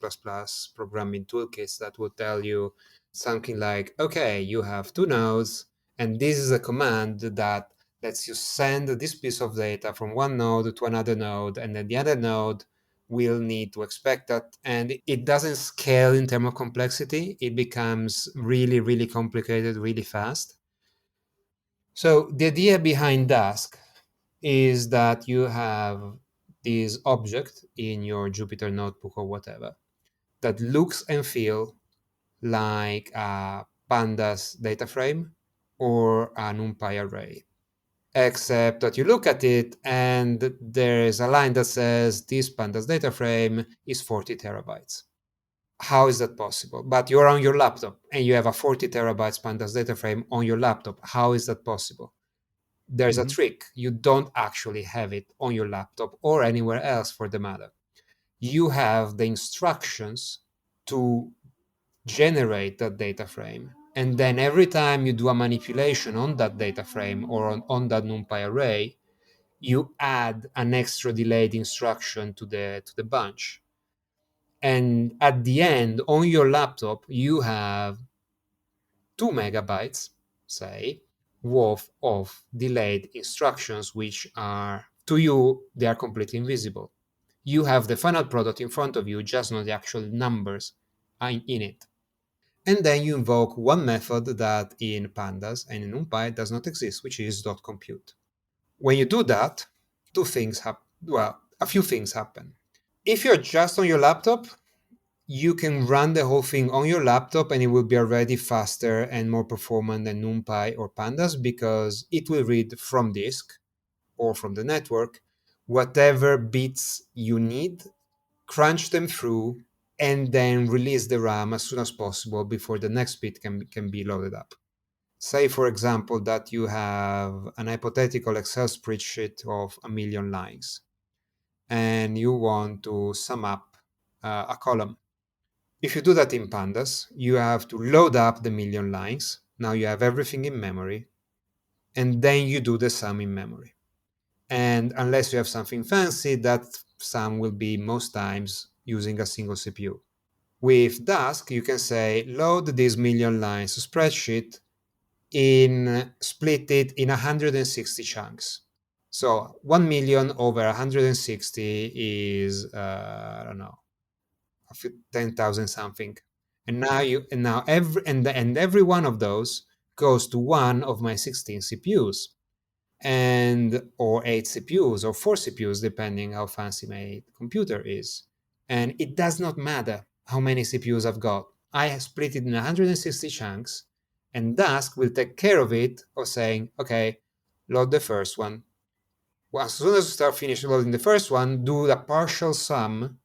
programming toolkits that would tell you something like, okay, you have two nodes, and this is a command that lets you send this piece of data from one node to another node, and then the other node will need to expect that. And it doesn't scale in terms of complexity. It becomes really, really complicated really fast. So the idea behind Dask is that you have this object in your Jupyter notebook or whatever that looks and feels like a Pandas data frame or an NumPy array. Except that you look at it and there is a line that says this Pandas data frame is 40 terabytes. How is that possible? But you're on your laptop and you have a 40 terabytes Pandas data frame on your laptop. How is that possible? There's a trick. You don't actually have it on your laptop or anywhere else for the matter. You have the instructions to generate that data frame. And then every time you do a manipulation on that data frame or on that NumPy array, you add an extra delayed instruction to the bunch. And at the end, on your laptop, you have 2 megabytes, say, worth of delayed instructions, which are, to you, they are completely invisible. You have the final product in front of you, just not the actual numbers in it. And then you invoke one method that in Pandas and in NumPy does not exist, which is .compute. When you do that, a few things happen. If you're just on your laptop, you can run the whole thing on your laptop and it will be already faster and more performant than NumPy or Pandas because it will read from disk or from the network whatever bits you need, crunch them through, and then release the RAM as soon as possible before the next bit can be loaded up. Say, for example, that you have an hypothetical Excel spreadsheet of 1 million lines and you want to sum up a column. If you do that in Pandas, you have to load up the 1 million lines. Now you have everything in memory, and then you do the sum in memory. And unless you have something fancy, that sum will be most times using a single CPU. With Dask, you can say, load this 1 million lines spreadsheet split it in 160 chunks. So 1 million over 160 is, I don't know, 10,000 something. And now every one of those goes to one of my 16 CPUs, or 8 CPUs or 4 CPUs, depending how fancy my computer is. And it does not matter how many CPUs I've got. I have split it in 160 chunks, and Dask will take care of it, of saying, okay, load the first one. Well, as soon as you start finishing loading the first one, do the partial sum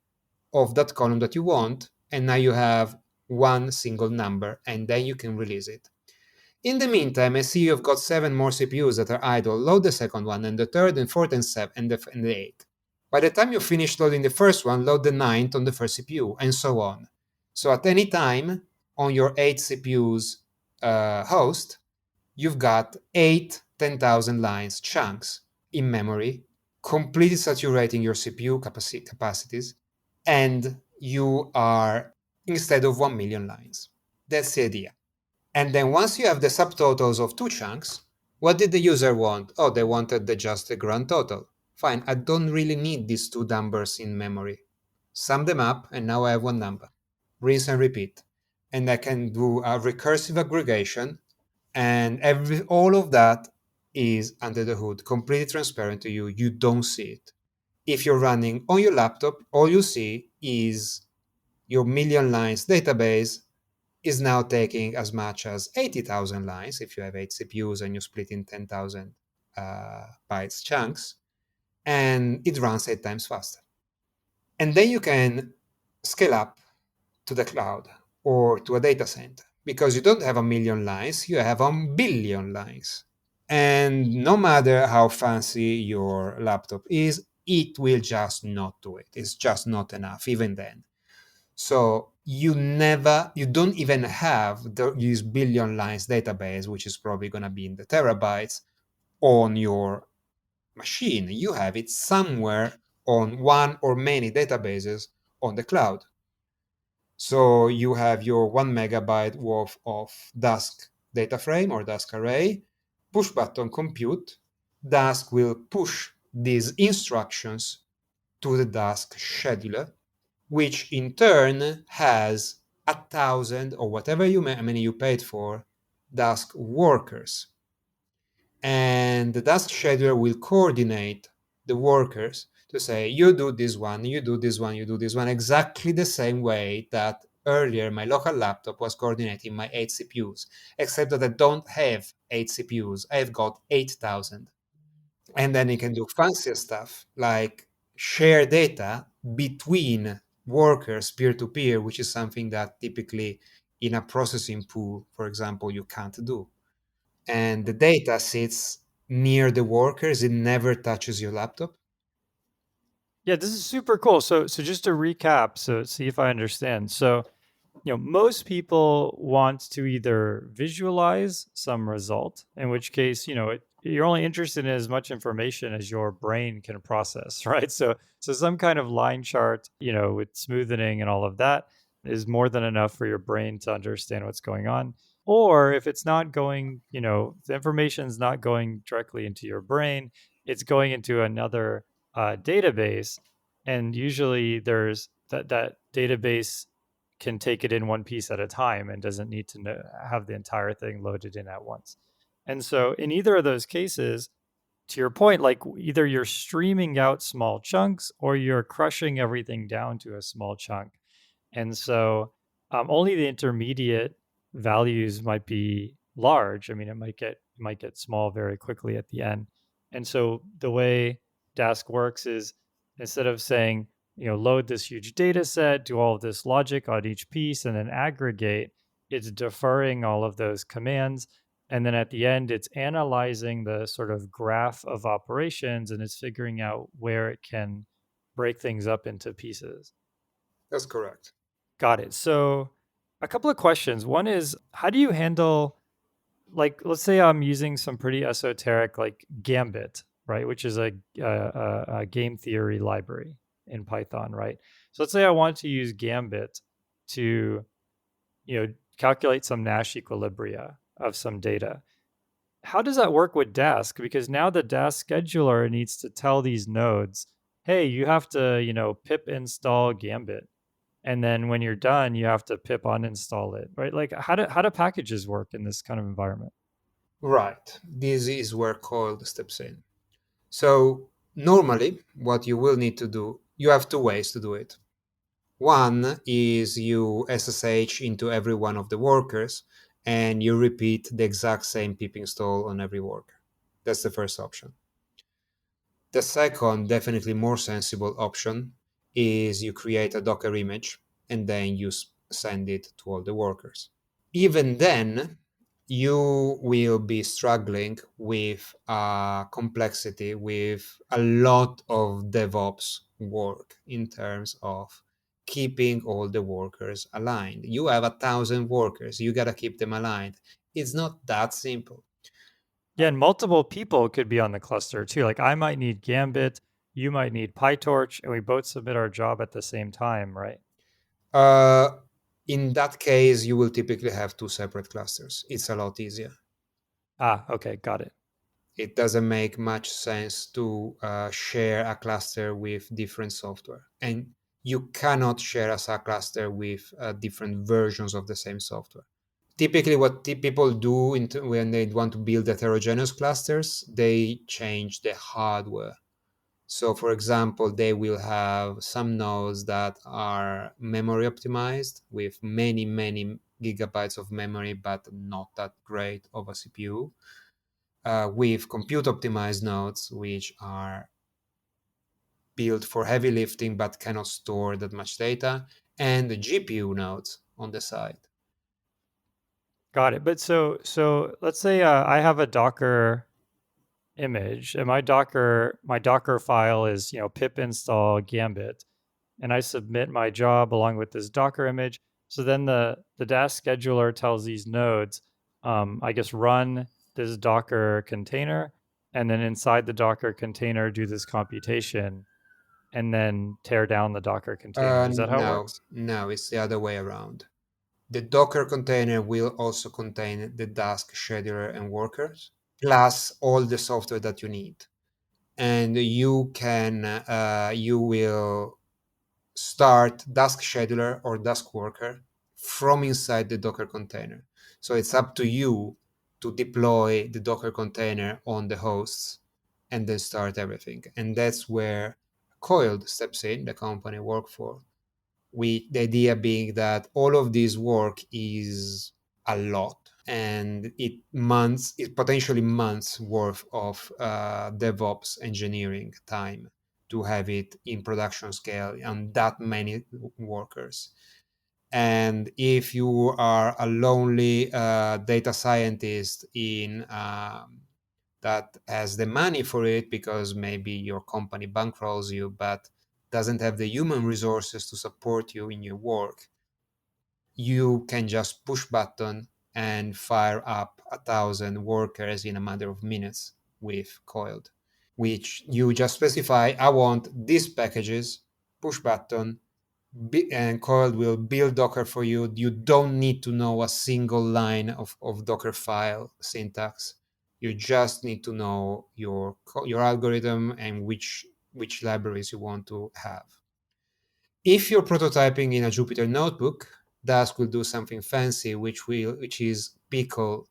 of that column that you want, and now you have one single number, and then you can release it. In the meantime, I see you've got 7 more CPUs that are idle. Load the second one, and the third, and fourth, and the eighth. By the time you finish loading the first one, load the ninth on the first CPU, and so on. So at any time on your 8 CPUs host, you've got 8 10,000 lines chunks in memory, completely saturating your CPU capacities, and you are, instead of 1 million lines. That's the idea. And then once you have the subtotals of 2 chunks, what did the user want? Oh, they wanted just the grand total. Fine, I don't really need these 2 numbers in memory. Sum them up, and now I have one number. Rinse and repeat. And I can do a recursive aggregation, and all of that is under the hood, completely transparent to you. You don't see it. If you're running on your laptop, all you see is your million lines database is now taking as much as 80,000 lines if you have 8 CPUs and you split in 10,000 bytes chunks, and it runs 8 times faster. And then you can scale up to the cloud or to a data center because you don't have 1 million lines, you have 1 billion lines. And no matter how fancy your laptop is, it will just not do it. It's just not enough, even then. So you don't even have this billion lines database, which is probably going to be in the terabytes, on your machine. You have it somewhere on one or many databases on the cloud. So you have your 1 megabyte worth of Dask data frame or Dask array, push button compute. Dask will push these instructions to the Dask scheduler, which in turn has 1,000 or whatever many you paid for Dask workers. And the Dask scheduler will coordinate the workers to say, you do this one, you do this one, you do this one, exactly the same way that earlier my local laptop was coordinating my 8 CPUs, except that I don't have 8 CPUs. I've got 8,000. And then you can do fancier stuff like share data between workers peer to peer, which is something that typically in a processing pool, for example, you can't do. And the data sits near the workers, it never touches your laptop. Yeah, this is super cool. So just to recap, so see if I understand. So, most people want to either visualize some result, in which case, you're only interested in as much information as your brain can process, right? So some kind of line chart, with smoothing and all of that is more than enough for your brain to understand what's going on. Or if it's not going, the information is not going directly into your brain, it's going into another database, and usually there's that database can take it in one piece at a time and doesn't need to have the entire thing loaded in at once. And so in either of those cases, to your point, like either you're streaming out small chunks or you're crushing everything down to a small chunk. And so only the intermediate values might be large. I mean, it might get small very quickly at the end. And so the way Dask works is, instead of saying, load this huge data set, do all of this logic on each piece, and then aggregate, it's deferring all of those commands. And then at the end, it's analyzing the sort of graph of operations, and it's figuring out where it can break things up into pieces. That's correct. Got it. So a couple of questions. One is, how do you handle, like, let's say I'm using some pretty esoteric, like Gambit, right, which is a game theory library in Python, right? So let's say I want to use Gambit to, calculate some Nash equilibria of some data. How does that work with Dask? Because now the Dask scheduler needs to tell these nodes, hey, you have to, pip install Gambit. And then when you're done, you have to pip uninstall it, right? Like, how do packages work in this kind of environment? Right. This is where Coiled steps in. So normally what you will need to do, you have two ways to do it. One is you SSH into every one of the workers and you repeat the exact same pip install on every worker. That's the first option. The second, definitely more sensible option, is you create a Docker image and then you send it to all the workers. Even then, you will be struggling with complexity, with a lot of DevOps work in terms of keeping all the workers aligned. You have 1,000 workers, you got to keep them aligned. It's not that simple. Yeah, and multiple people could be on the cluster too. Like, I might need Gambit, you might need PyTorch, and we both submit our job at the same time, right? Uh, in that case, you will typically have two separate clusters. It's a lot easier. Ah, okay, got it. It doesn't make much sense to share a cluster with different software. And you cannot share a subcluster with different versions of the same software. Typically, what people do when they want to build heterogeneous clusters, they change the hardware. So, for example, they will have some nodes that are memory optimized with many, many gigabytes of memory, but not that great of a CPU. With compute optimized nodes, which are built for heavy lifting but cannot store that much data, and the GPU nodes on the side. Got it. But so let's say I have a Docker image, and my Docker file is, pip install Gambit, and I submit my job along with this Docker image. So then the Dask scheduler tells these nodes, I guess, run this Docker container, and then inside the Docker container do this computation, and then tear down the Docker container. Is that how it works? No, it's the other way around. The Docker container will also contain the Dask scheduler and workers, plus all the software that you need. And you will start Dask scheduler or Dask worker from inside the Docker container. So it's up to you to deploy the Docker container on the hosts and then start everything. And that's where Coiled steps in, the company I work for. with the idea being that all of this work is a lot, and it potentially months worth of DevOps engineering time to have it in production scale and that many workers. And if you are a lonely data scientist in that has the money for it because maybe your company bankrolls you but doesn't have the human resources to support you in your work, you can just push button and fire up 1,000 workers in a matter of minutes with Coiled, which you just specify, I want these packages, push button, and Coiled will build Docker for you. You don't need to know a single line of Docker file syntax. You just need to know your algorithm and which libraries you want to have. If you're prototyping in a Jupyter notebook, Dask will do something fancy, which is pickle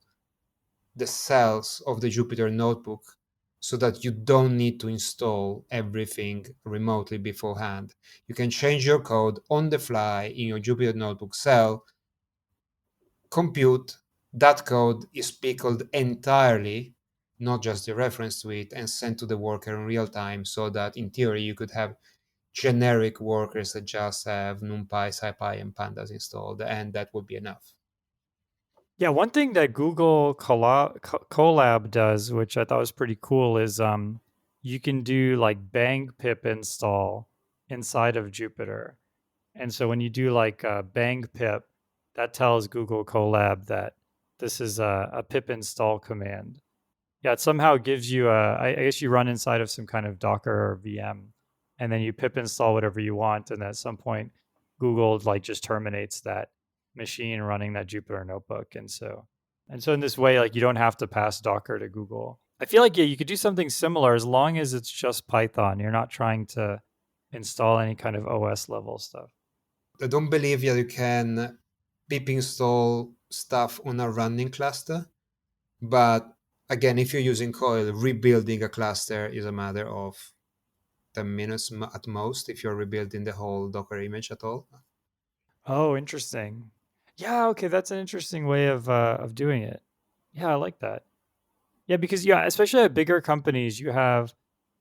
the cells of the Jupyter notebook so that you don't need to install everything remotely beforehand. You can change your code on the fly in your Jupyter notebook cell, compute, that code is pickled entirely, not just the reference to it, and sent to the worker in real time so that in theory you could have generic workers that just have NumPy, SciPy, and Pandas installed, and that would be enough. Yeah, one thing that Google Colab does, which I thought was pretty cool, is you can do like bang pip install inside of Jupyter. And so when you do like bang pip, that tells Google Colab that this is a pip install command. Yeah, it somehow gives you I guess you run inside of some kind of Docker or VM, and then you pip install whatever you want, and at some point Google like just terminates that machine running that Jupyter notebook. And so in this way, like you don't have to pass Docker to Google. I feel like, yeah, you could do something similar as long as it's just Python. You're not trying to install any kind of OS level stuff. I don't believe that you can pip install stuff on a running cluster, but again, if you're using Coil, rebuilding a cluster is a matter of 10 minutes at most if you're rebuilding the whole Docker image at all. Oh, interesting. Yeah, okay, that's an interesting way of doing it. Yeah, I like that. Yeah, because yeah, especially at bigger companies, you have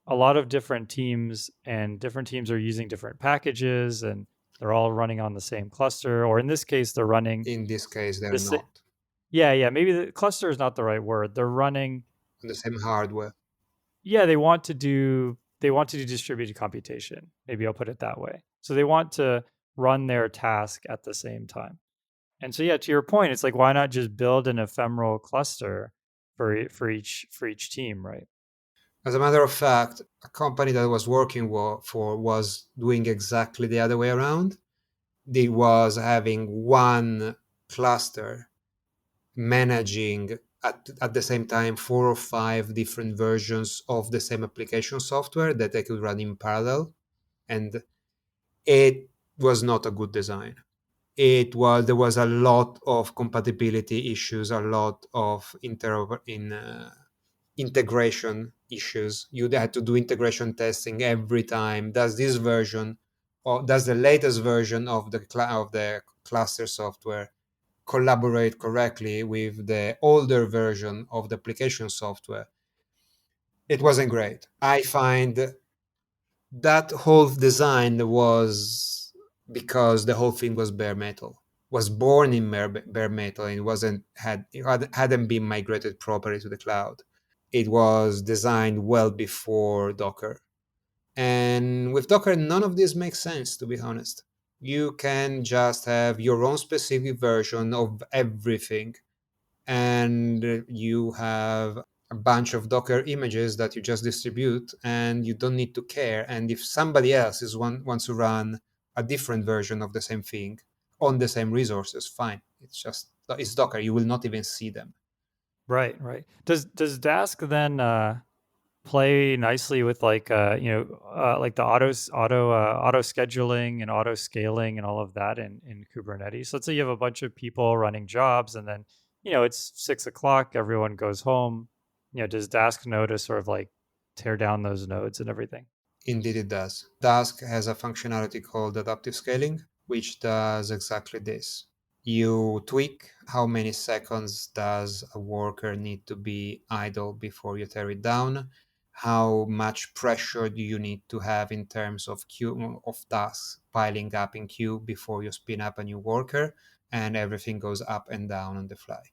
a lot of different teams, and different teams are using different packages, and they're all running on the same cluster. Or in this case, they're running In this case, they're this. not. Yeah, maybe the cluster is not the right word. They're running On the same hardware. Yeah, they want to do distributed computation. Maybe I'll put it that way. So they want to run their task at the same time. And so yeah, to your point, it's like why not just build an ephemeral cluster for each team, right? As a matter of fact, a company that I was working for was doing exactly the other way around. They was having one cluster managing at the same time 4 or 5 different versions of the same application software that they could run in parallel, and it was not a good design. There was a lot of compatibility issues, a lot of integration issues. You had to do integration testing every time. Does this version, or does the latest version of the cluster software collaborate correctly with the older version of the application software? It wasn't great. I find that whole design was because the whole thing was bare metal, was born in bare metal, and hadn't been migrated properly to the cloud. It was designed well before Docker. And with Docker, none of this makes sense, to be honest. You can just have your own specific version of everything, and you have a bunch of Docker images that you just distribute, and you don't need to care. And if somebody else wants to run a different version of the same thing on the same resources, fine. It's Docker. You will not even see them. Right. Does Dask then play nicely with like like the auto scheduling and auto scaling and all of that in Kubernetes? So let's say you have a bunch of people running jobs, and then it's 6 o'clock, everyone goes home. Does Dask know to sort of like tear down those nodes and everything? Indeed, it does. Dask has a functionality called adaptive scaling, which does exactly this. You tweak how many seconds does a worker need to be idle before you tear it down, how much pressure do you need to have in terms of queue of tasks piling up in queue before you spin up a new worker, and everything goes up and down on the fly.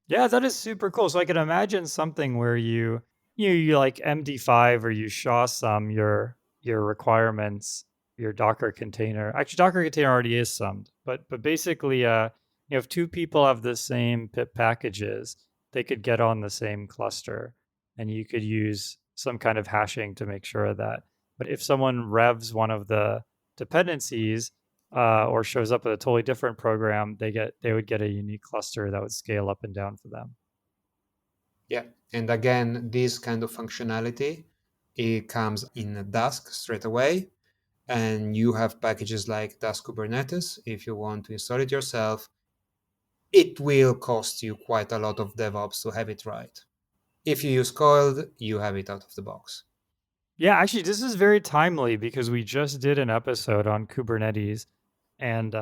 Yeah, that is super cool. So I can imagine something where you like MD5 or you SHA sum your requirements, your Docker container. Actually, Docker container already is summed, but basically, if two people have the same pip packages, they could get on the same cluster, and you could use some kind of hashing to make sure of that. But if someone revs one of the dependencies, or shows up with a totally different program, they would get a unique cluster that would scale up and down for them. Yeah, and again, this kind of functionality, it comes in Dask straight away, and you have packages like Dask Kubernetes. If you want to install it yourself, it will cost you quite a lot of DevOps to have it right. If you use Coiled, you have it out of the box. Yeah, actually, this is very timely because we just did an episode on Kubernetes, and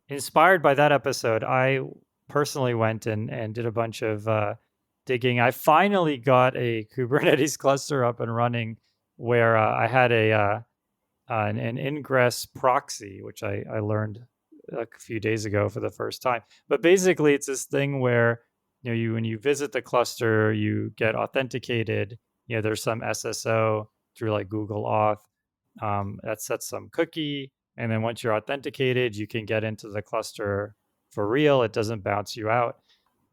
inspired by that episode, I personally went and did a bunch of digging. I finally got a Kubernetes cluster up and running where I had an ingress proxy, which I learned a few days ago for the first time. But basically, it's this thing where when you visit the cluster, you get authenticated. There's some SSO through like Google Auth that sets some cookie, and then once you're authenticated, you can get into the cluster for real. It doesn't bounce you out.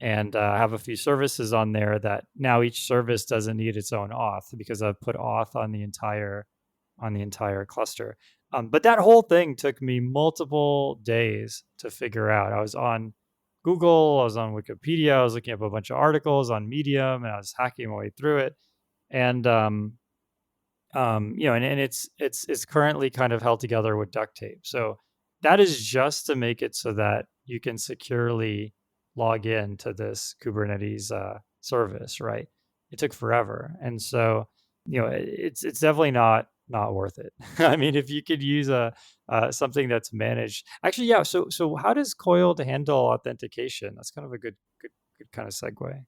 And I have a few services on there that now each service doesn't need its own auth because I've put auth on the entire cluster. But that whole thing took me multiple days to figure out. I was on Google, I was on Wikipedia, I was looking up a bunch of articles on Medium, and I was hacking my way through it. And and it's currently kind of held together with duct tape. So that is just to make it so that you can securely log in to this Kubernetes service, right? It took forever, and so it's definitely not worth it. I mean, if you could use a something that's managed, actually, yeah. So how does Coiled handle authentication? That's kind of a good kind of segue.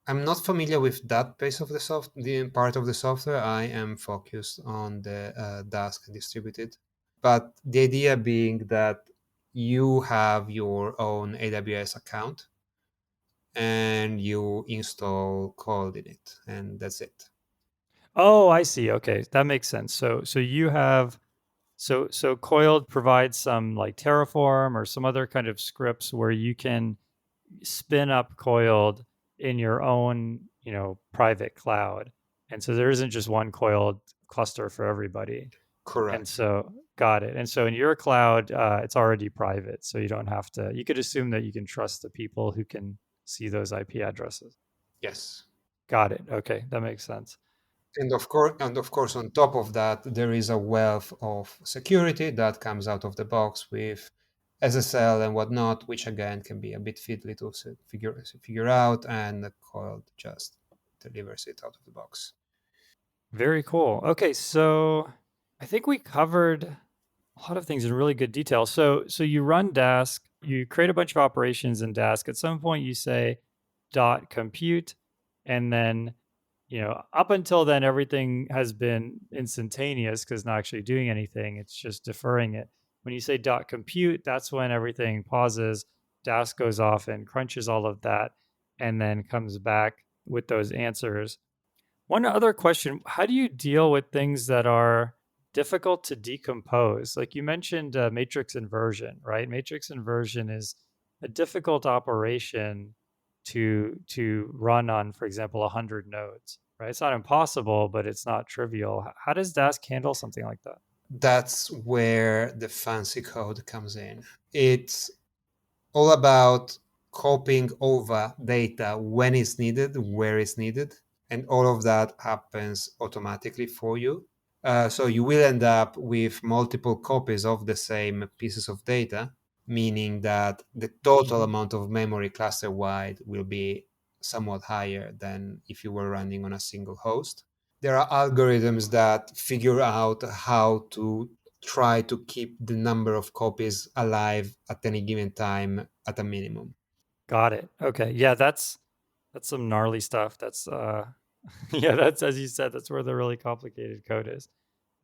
I'm not familiar with that piece of the part of the software. I am focused on the Dask distributed. But the idea being that you have your own AWS account and you install Coiled in it, and that's it. Oh, I see. Okay, that makes sense. So you have so Coiled provides some like Terraform or some other kind of scripts where you can spin up Coiled in your own, private cloud. And so there isn't just one Coiled cluster for everybody. Correct. And so got it. And so in your cloud, it's already private. So you don't have to, you could assume that you can trust the people who can see those IP addresses. Yes. Got it. Okay, that makes sense. And of course, on top of that, there is a wealth of security that comes out of the box with SSL and whatnot, which again can be a bit fiddly to figure out, and the Coil just delivers it out of the box. Very cool. Okay, so I think we covered a lot of things in really good detail. So you run Dask, you create a bunch of operations in Dask. At some point, you say .compute, and then up until then, everything has been instantaneous because it's not actually doing anything. It's just deferring it. When you say .compute, that's when everything pauses. Dask goes off and crunches all of that, and then comes back with those answers. One other question: how do you deal with things that are difficult to decompose? Like you mentioned, matrix inversion, right? Matrix inversion is a difficult operation to run on, for example, 100 nodes, right? It's not impossible, but it's not trivial. How does Dask handle something like that? That's where the fancy code comes in. It's all about copying over data when it's needed, where it's needed, and all of that happens automatically for you. So you will end up with multiple copies of the same pieces of data, meaning that the total amount of memory cluster-wide will be somewhat higher than if you were running on a single host. There are algorithms that figure out how to try to keep the number of copies alive at any given time at a minimum. Got it. Okay. Yeah, that's some gnarly stuff. That's yeah, that's, as you said, that's where the really complicated code is.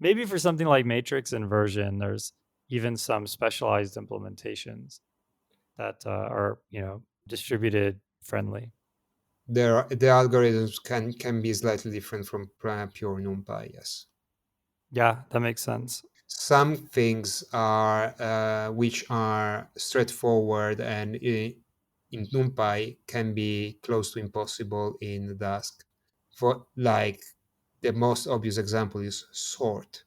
Maybe for something like matrix inversion, there's even some specialized implementations that are, distributed friendly. The algorithms can be slightly different from pure NumPy, yes. Yeah, that makes sense. Some things are which are straightforward and in NumPy can be close to impossible in Dask. For like the most obvious example is sort.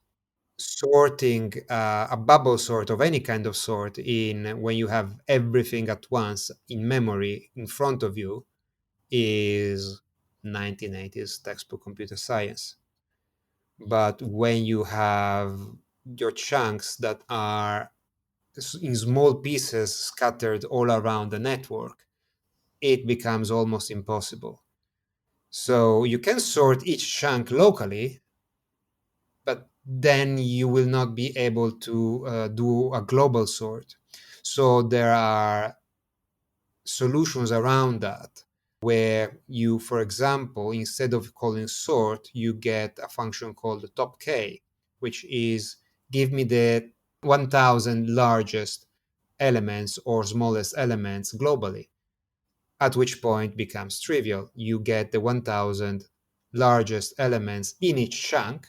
Sorting a bubble sort of any kind of sort in when you have everything at once in memory in front of you is 1980s textbook computer science. But when you have your chunks that are in small pieces scattered all around the network, it becomes almost impossible. So you can sort each chunk locally, but then you will not be able to do a global sort. So there are solutions around that where you, for example, instead of calling sort, you get a function called top k, which is give me the 1000 largest elements or smallest elements globally, at which point becomes trivial. You get the 1000 largest elements in each chunk.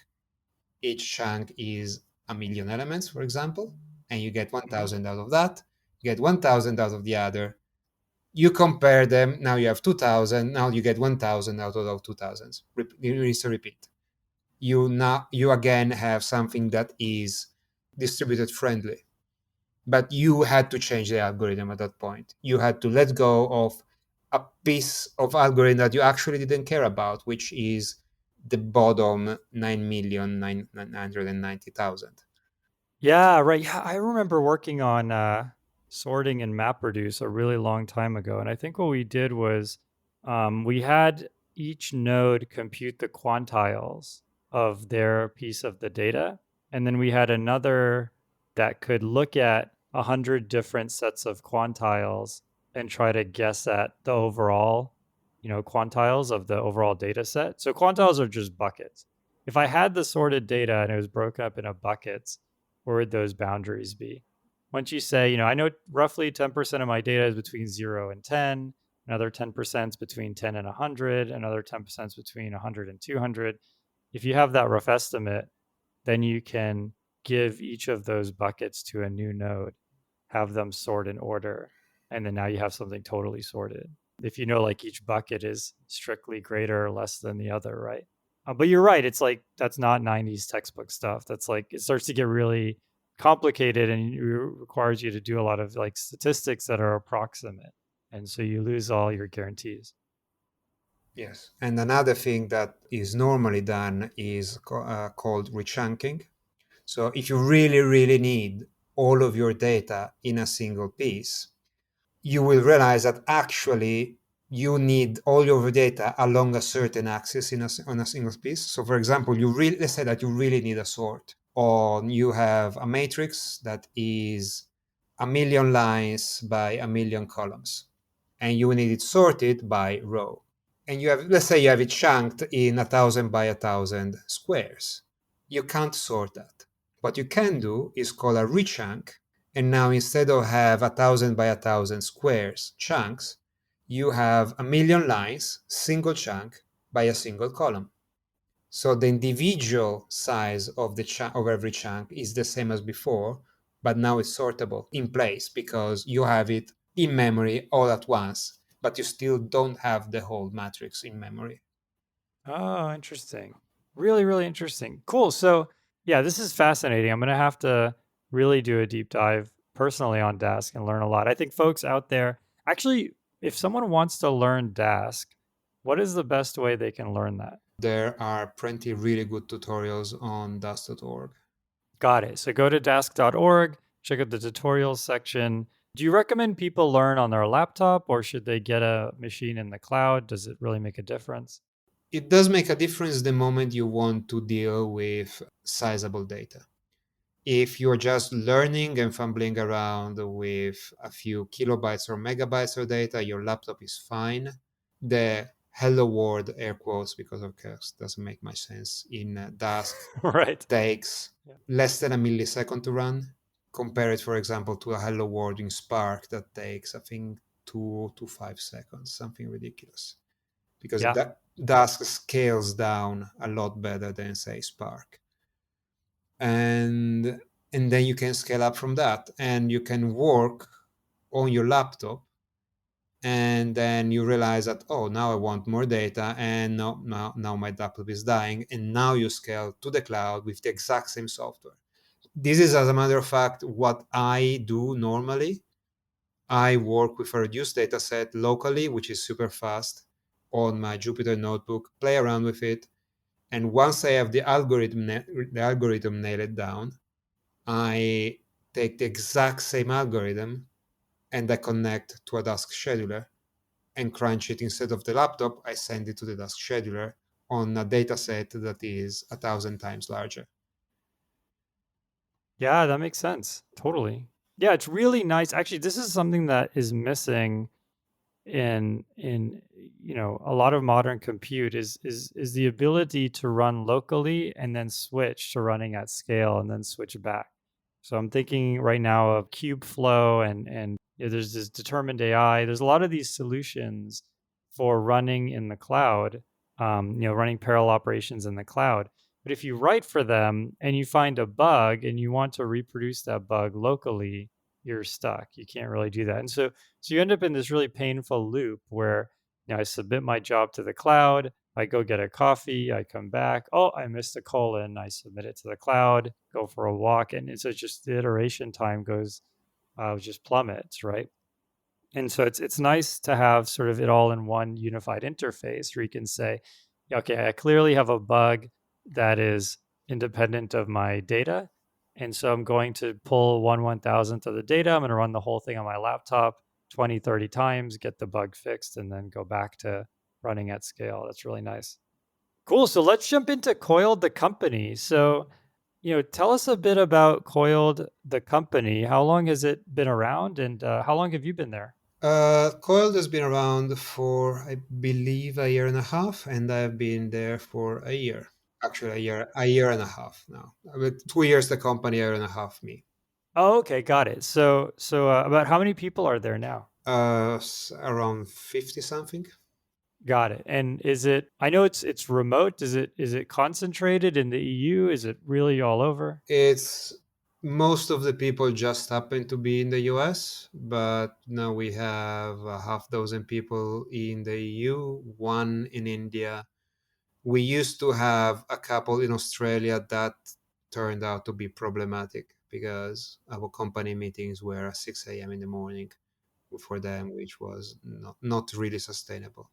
Each chunk is a million elements, for example, and you get 1000 out of that, you get 1000 out of the other. You compare them, now you have 2000, now you get 1000 out of 2000. Repeat. You again have something that is distributed friendly. But you had to change the algorithm at that point. You had to let go of a piece of algorithm that you actually didn't care about, which is the bottom 9,990,000. Yeah, right. Yeah, I remember working on sorting in MapReduce a really long time ago. And I think what we did was we had each node compute the quantiles of their piece of the data. And then we had another that could look at 100 different sets of quantiles and try to guess at the overall, quantiles of the overall data set. So quantiles are just buckets. If I had the sorted data and it was broken up into buckets, where would those boundaries be? Once you say, I know roughly 10% of my data is between 0 and 10, another 10% is between 10 and 100, another 10% is between 100 and 200. If you have that rough estimate, then you can give each of those buckets to a new node, have them sort in order, and then now you have something totally sorted. If you know like each bucket is strictly greater or less than the other, right? But you're right. It's like that's not 90s textbook stuff. That's like it starts to get really complicated and it requires you to do a lot of like statistics that are approximate. And so you lose all your guarantees. Yes. And another thing that is normally done is called rechunking. So if you really, really need all of your data in a single piece, you will realize that actually you need all your data along a certain axis on a single piece. So for example, let's say that you really need a sort, or you have a matrix that is 1,000,000 lines by 1,000,000 columns, and you need it sorted by row. And let's say you have it chunked in 1,000 by 1,000 squares. You can't sort that. What you can do is call a rechunk. And now instead of have 1,000 by 1,000 squares chunks, you have 1,000,000 lines, single chunk by a single column. So the individual size of of every chunk is the same as before, but now it's sortable in place because you have it in memory all at once, but you still don't have the whole matrix in memory. Oh, interesting. Really, really interesting. Cool. So, yeah, this is fascinating. I'm going to have to really do a deep dive personally on Dask and learn a lot. I think folks out there, actually, if someone wants to learn Dask, what is the best way they can learn that? There are plenty really good tutorials on Dask.org. Got it. So go to dask.org, check out the tutorials section. Do you recommend people learn on their laptop or should they get a machine in the cloud? Does it really make a difference? It does make a difference the moment you want to deal with sizable data. If you're just learning and fumbling around with a few kilobytes or megabytes of data, your laptop is fine. The hello world, air quotes, because of course doesn't make much sense, in Dask Right. takes less than a millisecond to run. Compare it, for example, to a hello world in Spark that takes, I think, 2 to 5 seconds, something ridiculous. Because Yeah. Dask scales down a lot better than, say, Spark. And then you can scale up from that, and you can work on your laptop, and then you realize that, oh, now I want more data, and now my laptop is dying, and now you scale to the cloud with the exact same software. This is, as a matter of fact, what I do normally. I work with a reduced data set locally, which is super fast, on my Jupyter notebook, play around with it, and once I have the algorithm nailed down, I take the exact same algorithm and I connect to a Dask scheduler and crunch it. Instead of the laptop, I send it to the Dask scheduler on a data set that is 1,000 times larger. Yeah, that makes sense. Totally. Yeah, it's really nice. Actually, this is something that is missing in a lot of modern compute is the ability to run locally and then switch to running at scale and then switch back. So I'm thinking right now of Kubeflow and there's this determined AI. There's a lot of these solutions for running in the cloud, running parallel operations in the cloud. But if you write for them and you find a bug and you want to reproduce that bug locally, you're stuck. You can't really do that. And so you end up in this really painful loop where I submit my job to the cloud, I go get a coffee, I come back, oh, I missed a colon, I submit it to the cloud, go for a walk, and so just the iteration time goes just plummets, right? And so it's nice to have sort of it all in one unified interface where you can say, okay, I clearly have a bug that is independent of my data. And so I'm going to pull 1/1000th of the data. I'm going to run the whole thing on my laptop 20, 30 times, get the bug fixed, and then go back to running at scale. That's really nice. Cool. So let's jump into Coiled, the company. So, tell us a bit about Coiled, the company. How long has it been around, and how long have you been there? Coiled has been around for, I believe, a year and a half, and I've been there for a year. Actually, a year and a half now. With 2 years the company, a year and a half me. Oh, okay, got it. So about how many people are there now? Around 50 something. Got it. And I know it's remote. Is it concentrated in the EU? Is it really all over? It's most of the people just happen to be in the US, but now we have a half dozen people in the EU, one in India. We used to have a couple in Australia that turned out to be problematic because our company meetings were at 6 a.m. in the morning for them, which was not really sustainable.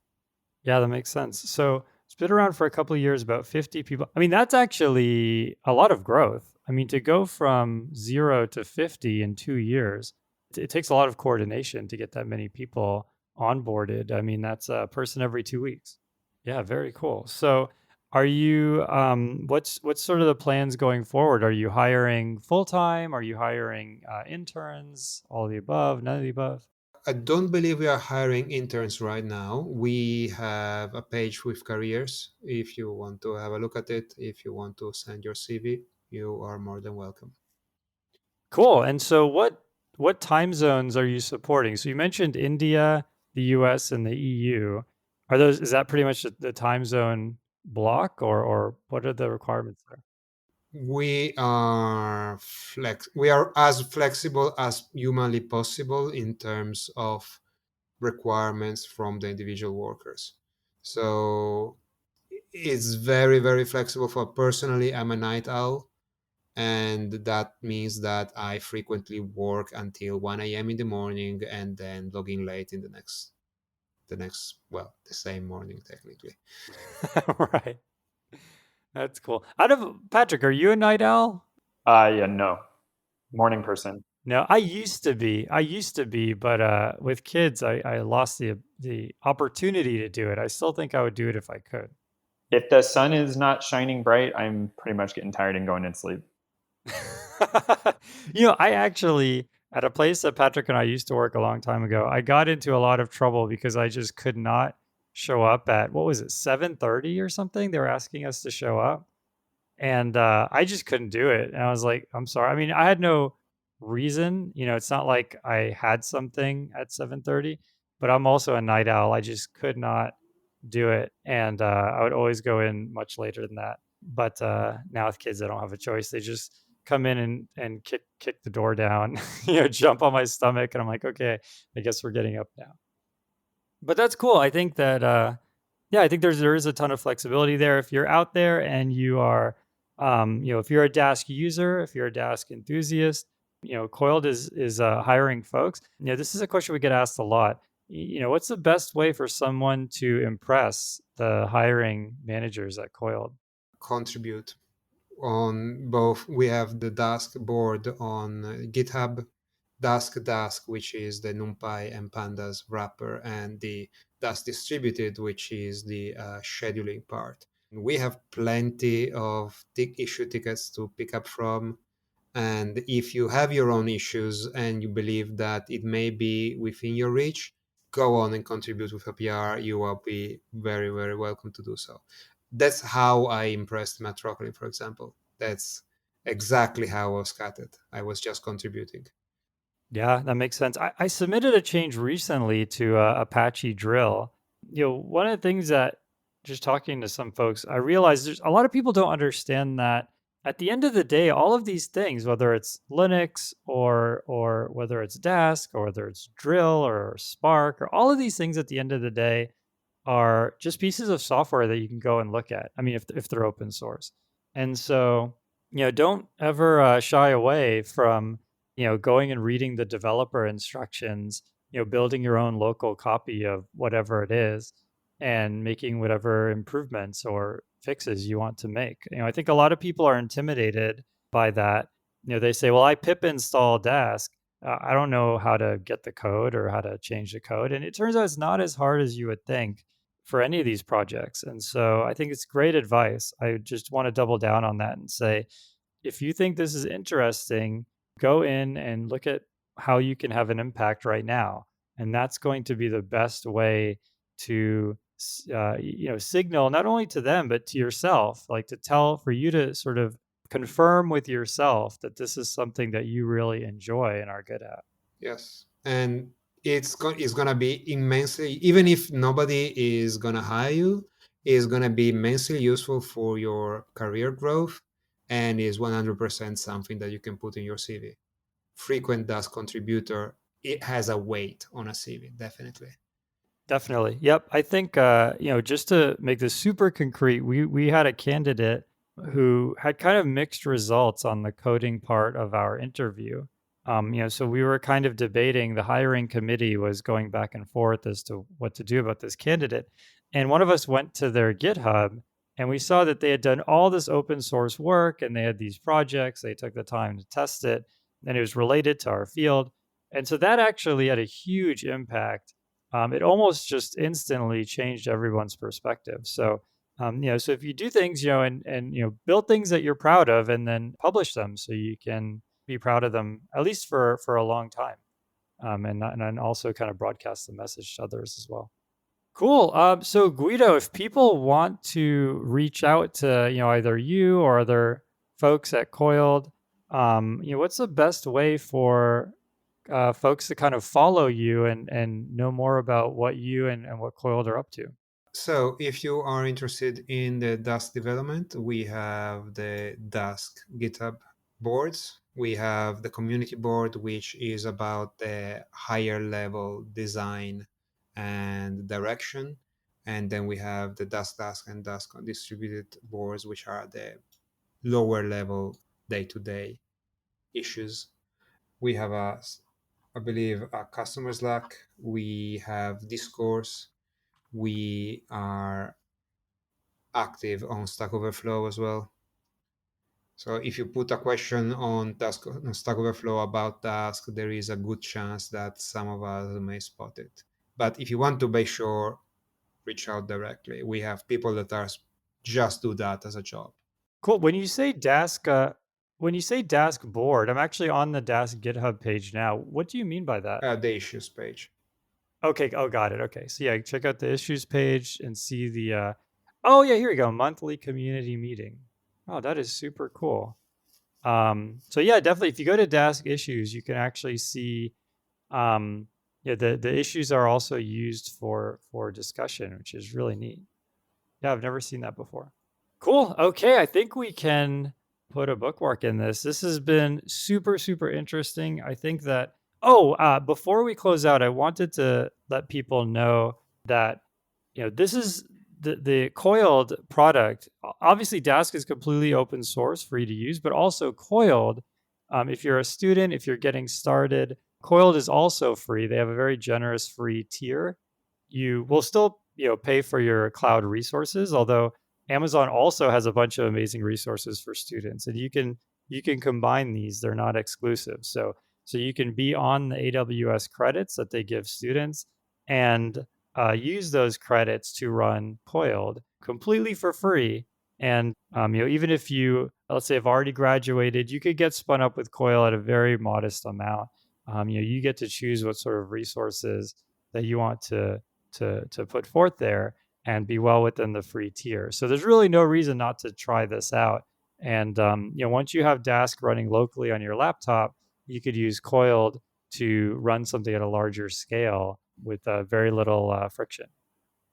Yeah, that makes sense. So it's been around for a couple of years, about 50 people. I mean, that's actually a lot of growth. I mean, to go from 0 to 50 in 2 years, it takes a lot of coordination to get that many people onboarded. I mean, that's a person every 2 weeks. Yeah, very cool. So are you, what's sort of the plans going forward? Are you hiring full time? Are you hiring interns? All of the above, none of the above? I don't believe we are hiring interns right now. We have a page with careers. If you want to have a look at it, if you want to send your CV, you are more than welcome. Cool. And so what time zones are you supporting? So you mentioned India, the US, and the EU. Is that pretty much the time zone block, or what are the requirements there? We are as flexible as humanly possible in terms of requirements from the individual workers. So it's very, very flexible. For personally, I'm a night owl, and that means that I frequently work until 1 a.m. in the morning and then log in late in the same morning technically. Right. That's cool. Patrick, are you a night owl? Yeah, no. Morning person. No, I used to be. But with kids, I lost the opportunity to do it. I still think I would do it if I could. If the sun is not shining bright, I'm pretty much getting tired and going to sleep. I actually, at a place that Patrick and I used to work a long time ago, I got into a lot of trouble because I just could not show up at, what was it, 7:30 or something? They were asking us to show up. And I just couldn't do it. And I was like, I'm sorry. I mean, I had no reason. It's not like I had something at 7:30, but I'm also a night owl. I just could not do it. And I would always go in much later than that. But now with kids, I don't have a choice. They just come in and kick the door down, jump on my stomach. And I'm like, okay, I guess we're getting up now. But that's cool. I think that, yeah, I think there is a ton of flexibility there. If you're out there and you are, if you're a Dask user, if you're a Dask enthusiast, Coiled is hiring folks. This is a question we get asked a lot. What's the best way for someone to impress the hiring managers at Coiled? Contribute on both. We have the Dask board on GitHub, Dask, which is the NumPy and Pandas wrapper, and the Dask distributed, which is the scheduling part. We have plenty of issue tickets to pick up from. And if you have your own issues and you believe that it may be within your reach, go on and contribute with a PR. You will be very, very welcome to do so. That's how I impressed Matt Rockley, for example. That's exactly how I was scattered. I was just contributing. Yeah, that makes sense. I submitted a change recently to Apache Drill. One of the things that, just talking to some folks, I realized there's a lot of people don't understand that at the end of the day, all of these things, whether it's Linux or whether it's Dask or whether it's Drill or Spark or all of these things at the end of the day are just pieces of software that you can go and look at. I mean, if they're open source. And so, don't ever shy away from, going and reading the developer instructions, building your own local copy of whatever it is and making whatever improvements or fixes you want to make. I think a lot of people are intimidated by that. They say, well, I pip install Dask. I don't know how to get the code or how to change the code. And it turns out it's not as hard as you would think for any of these projects. And so I think it's great advice. I just want to double down on that and say, if you think this is interesting, go in and look at how you can have an impact right now. And that's going to be the best way to, signal not only to them, but to yourself, like for you to sort of confirm with yourself that this is something that you really enjoy and are good at. Yes. And it's going to be immensely, even if nobody is going to hire you, it's going to be immensely useful for your career growth and is 100% something that you can put in your CV. Frequent Dask contributor, it has a weight on a CV, definitely. Definitely. Yep. I think, just to make this super concrete, we had a candidate who had kind of mixed results on the coding part of our interview. So we were kind of debating, the hiring committee was going back and forth as to what to do about this candidate. And one of us went to their GitHub and we saw that they had done all this open source work and they had these projects. They took the time to test it and it was related to our field. And so that actually had a huge impact. It almost just instantly changed everyone's perspective. So, so if you do things, and build things that you're proud of and then publish them so you can be proud of them, at least for a long time. And also kind of broadcast the message to others as well. Cool. So Guido, if people want to reach out to, either you or other folks at Coiled, what's the best way for folks to kind of follow you and know more about what you and what Coiled are up to? So if you are interested in the Dask development, we have the Dask GitHub boards. We have the community board, which is about the higher level design and direction. And then we have the Dask and Dask distributed boards, which are the lower level day-to-day issues. We have I believe, a customer Slack. We have discourse. We are active on Stack Overflow as well. So if you put a question on Stack Overflow about Dask, there is a good chance that some of us may spot it. But if you want to be sure, reach out directly. We have people that are just do that as a job. Cool. When you say Dask, When you say Dask board, I'm actually on the Dask GitHub page now. What do you mean by that? The issues page. Okay. Oh, got it. Okay. So yeah, check out the issues page and see the, oh yeah, here we go. Monthly community meeting. Oh, that is super cool. So yeah, definitely. If you go to Dask issues, you can actually see, the issues are also used for discussion, which is really neat. Yeah, I've never seen that before. Cool. Okay. I think we can put a bookmark in this. This has been super, super interesting. I think that, before we close out, I wanted to let people know that, this is the Coiled product. Obviously, Dask is completely open source, free to use, but also Coiled, if you're a student, if you're getting started, Coiled is also free. They have a very generous free tier. You will still, pay for your cloud resources, although Amazon also has a bunch of amazing resources for students, and you can combine these. They're not exclusive. So you can be on the AWS credits that they give students and use those credits to run Coiled completely for free. And even if you, let's say, have already graduated, you could get spun up with Coil at a very modest amount. You get to choose what sort of resources that you want to put forth there and be well within the free tier. So there's really no reason not to try this out. And once you have Dask running locally on your laptop, you could use Coiled to run something at a larger scale with very little friction.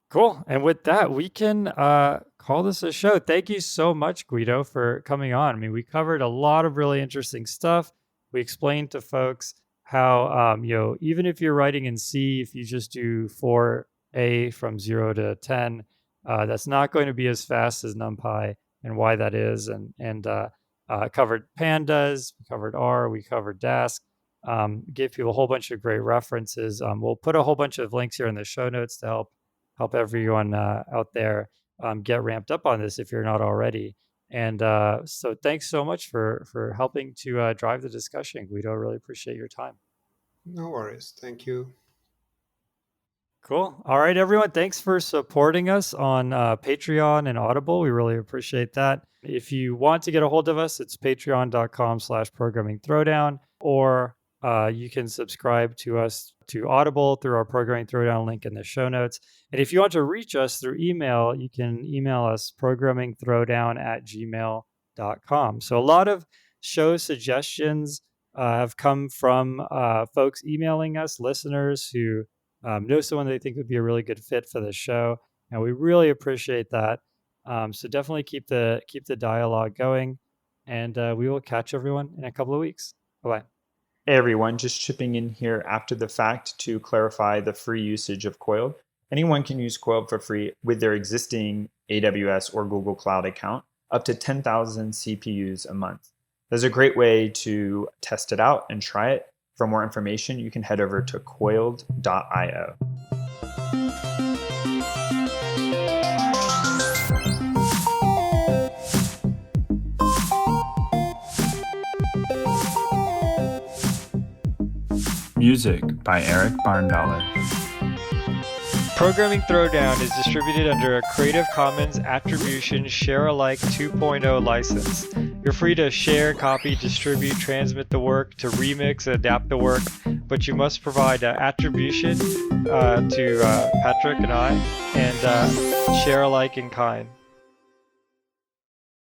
Cool. And with that, we can call this a show. Thank you so much, Guido, for coming on. I mean, we covered a lot of really interesting stuff. We explained to folks how, even if you're writing in C, if you just do 4A from 0 to 10, that's not going to be as fast as NumPy, and why that is. And covered Pandas, we covered R, we covered Dask. Gave people a whole bunch of great references. We'll put a whole bunch of links here in the show notes to help everyone out there get ramped up on this if you're not already. And so thanks so much for helping to drive the discussion, Guido. Really appreciate your time. No worries. Thank you. Cool. All right, everyone. Thanks for supporting us on Patreon and Audible. We really appreciate that. If you want to get a hold of us, it's patreon.com/Programming Throwdown, or you can subscribe to us to Audible through our Programming Throwdown link in the show notes. And if you want to reach us through email, you can email us programmingthrowdown@gmail.com. So a lot of show suggestions have come from folks emailing us, listeners who know someone they think would be a really good fit for the show. And we really appreciate that. So definitely keep the dialogue going. And we will catch everyone in a couple of weeks. Bye-bye. Hey everyone, just chipping in here after the fact to clarify the free usage of Coiled. Anyone can use Coiled for free with their existing AWS or Google Cloud account, up to 10,000 CPUs a month. There's a great way to test it out and try it. For more information, you can head over to coiled.io. Music by Eric Barndollar. Programming Throwdown is distributed under a Creative Commons Attribution Share-alike 2.0 license. You're free to share, copy, distribute, transmit the work, to remix, adapt the work, but you must provide attribution to Patrick and I, and share alike in kind.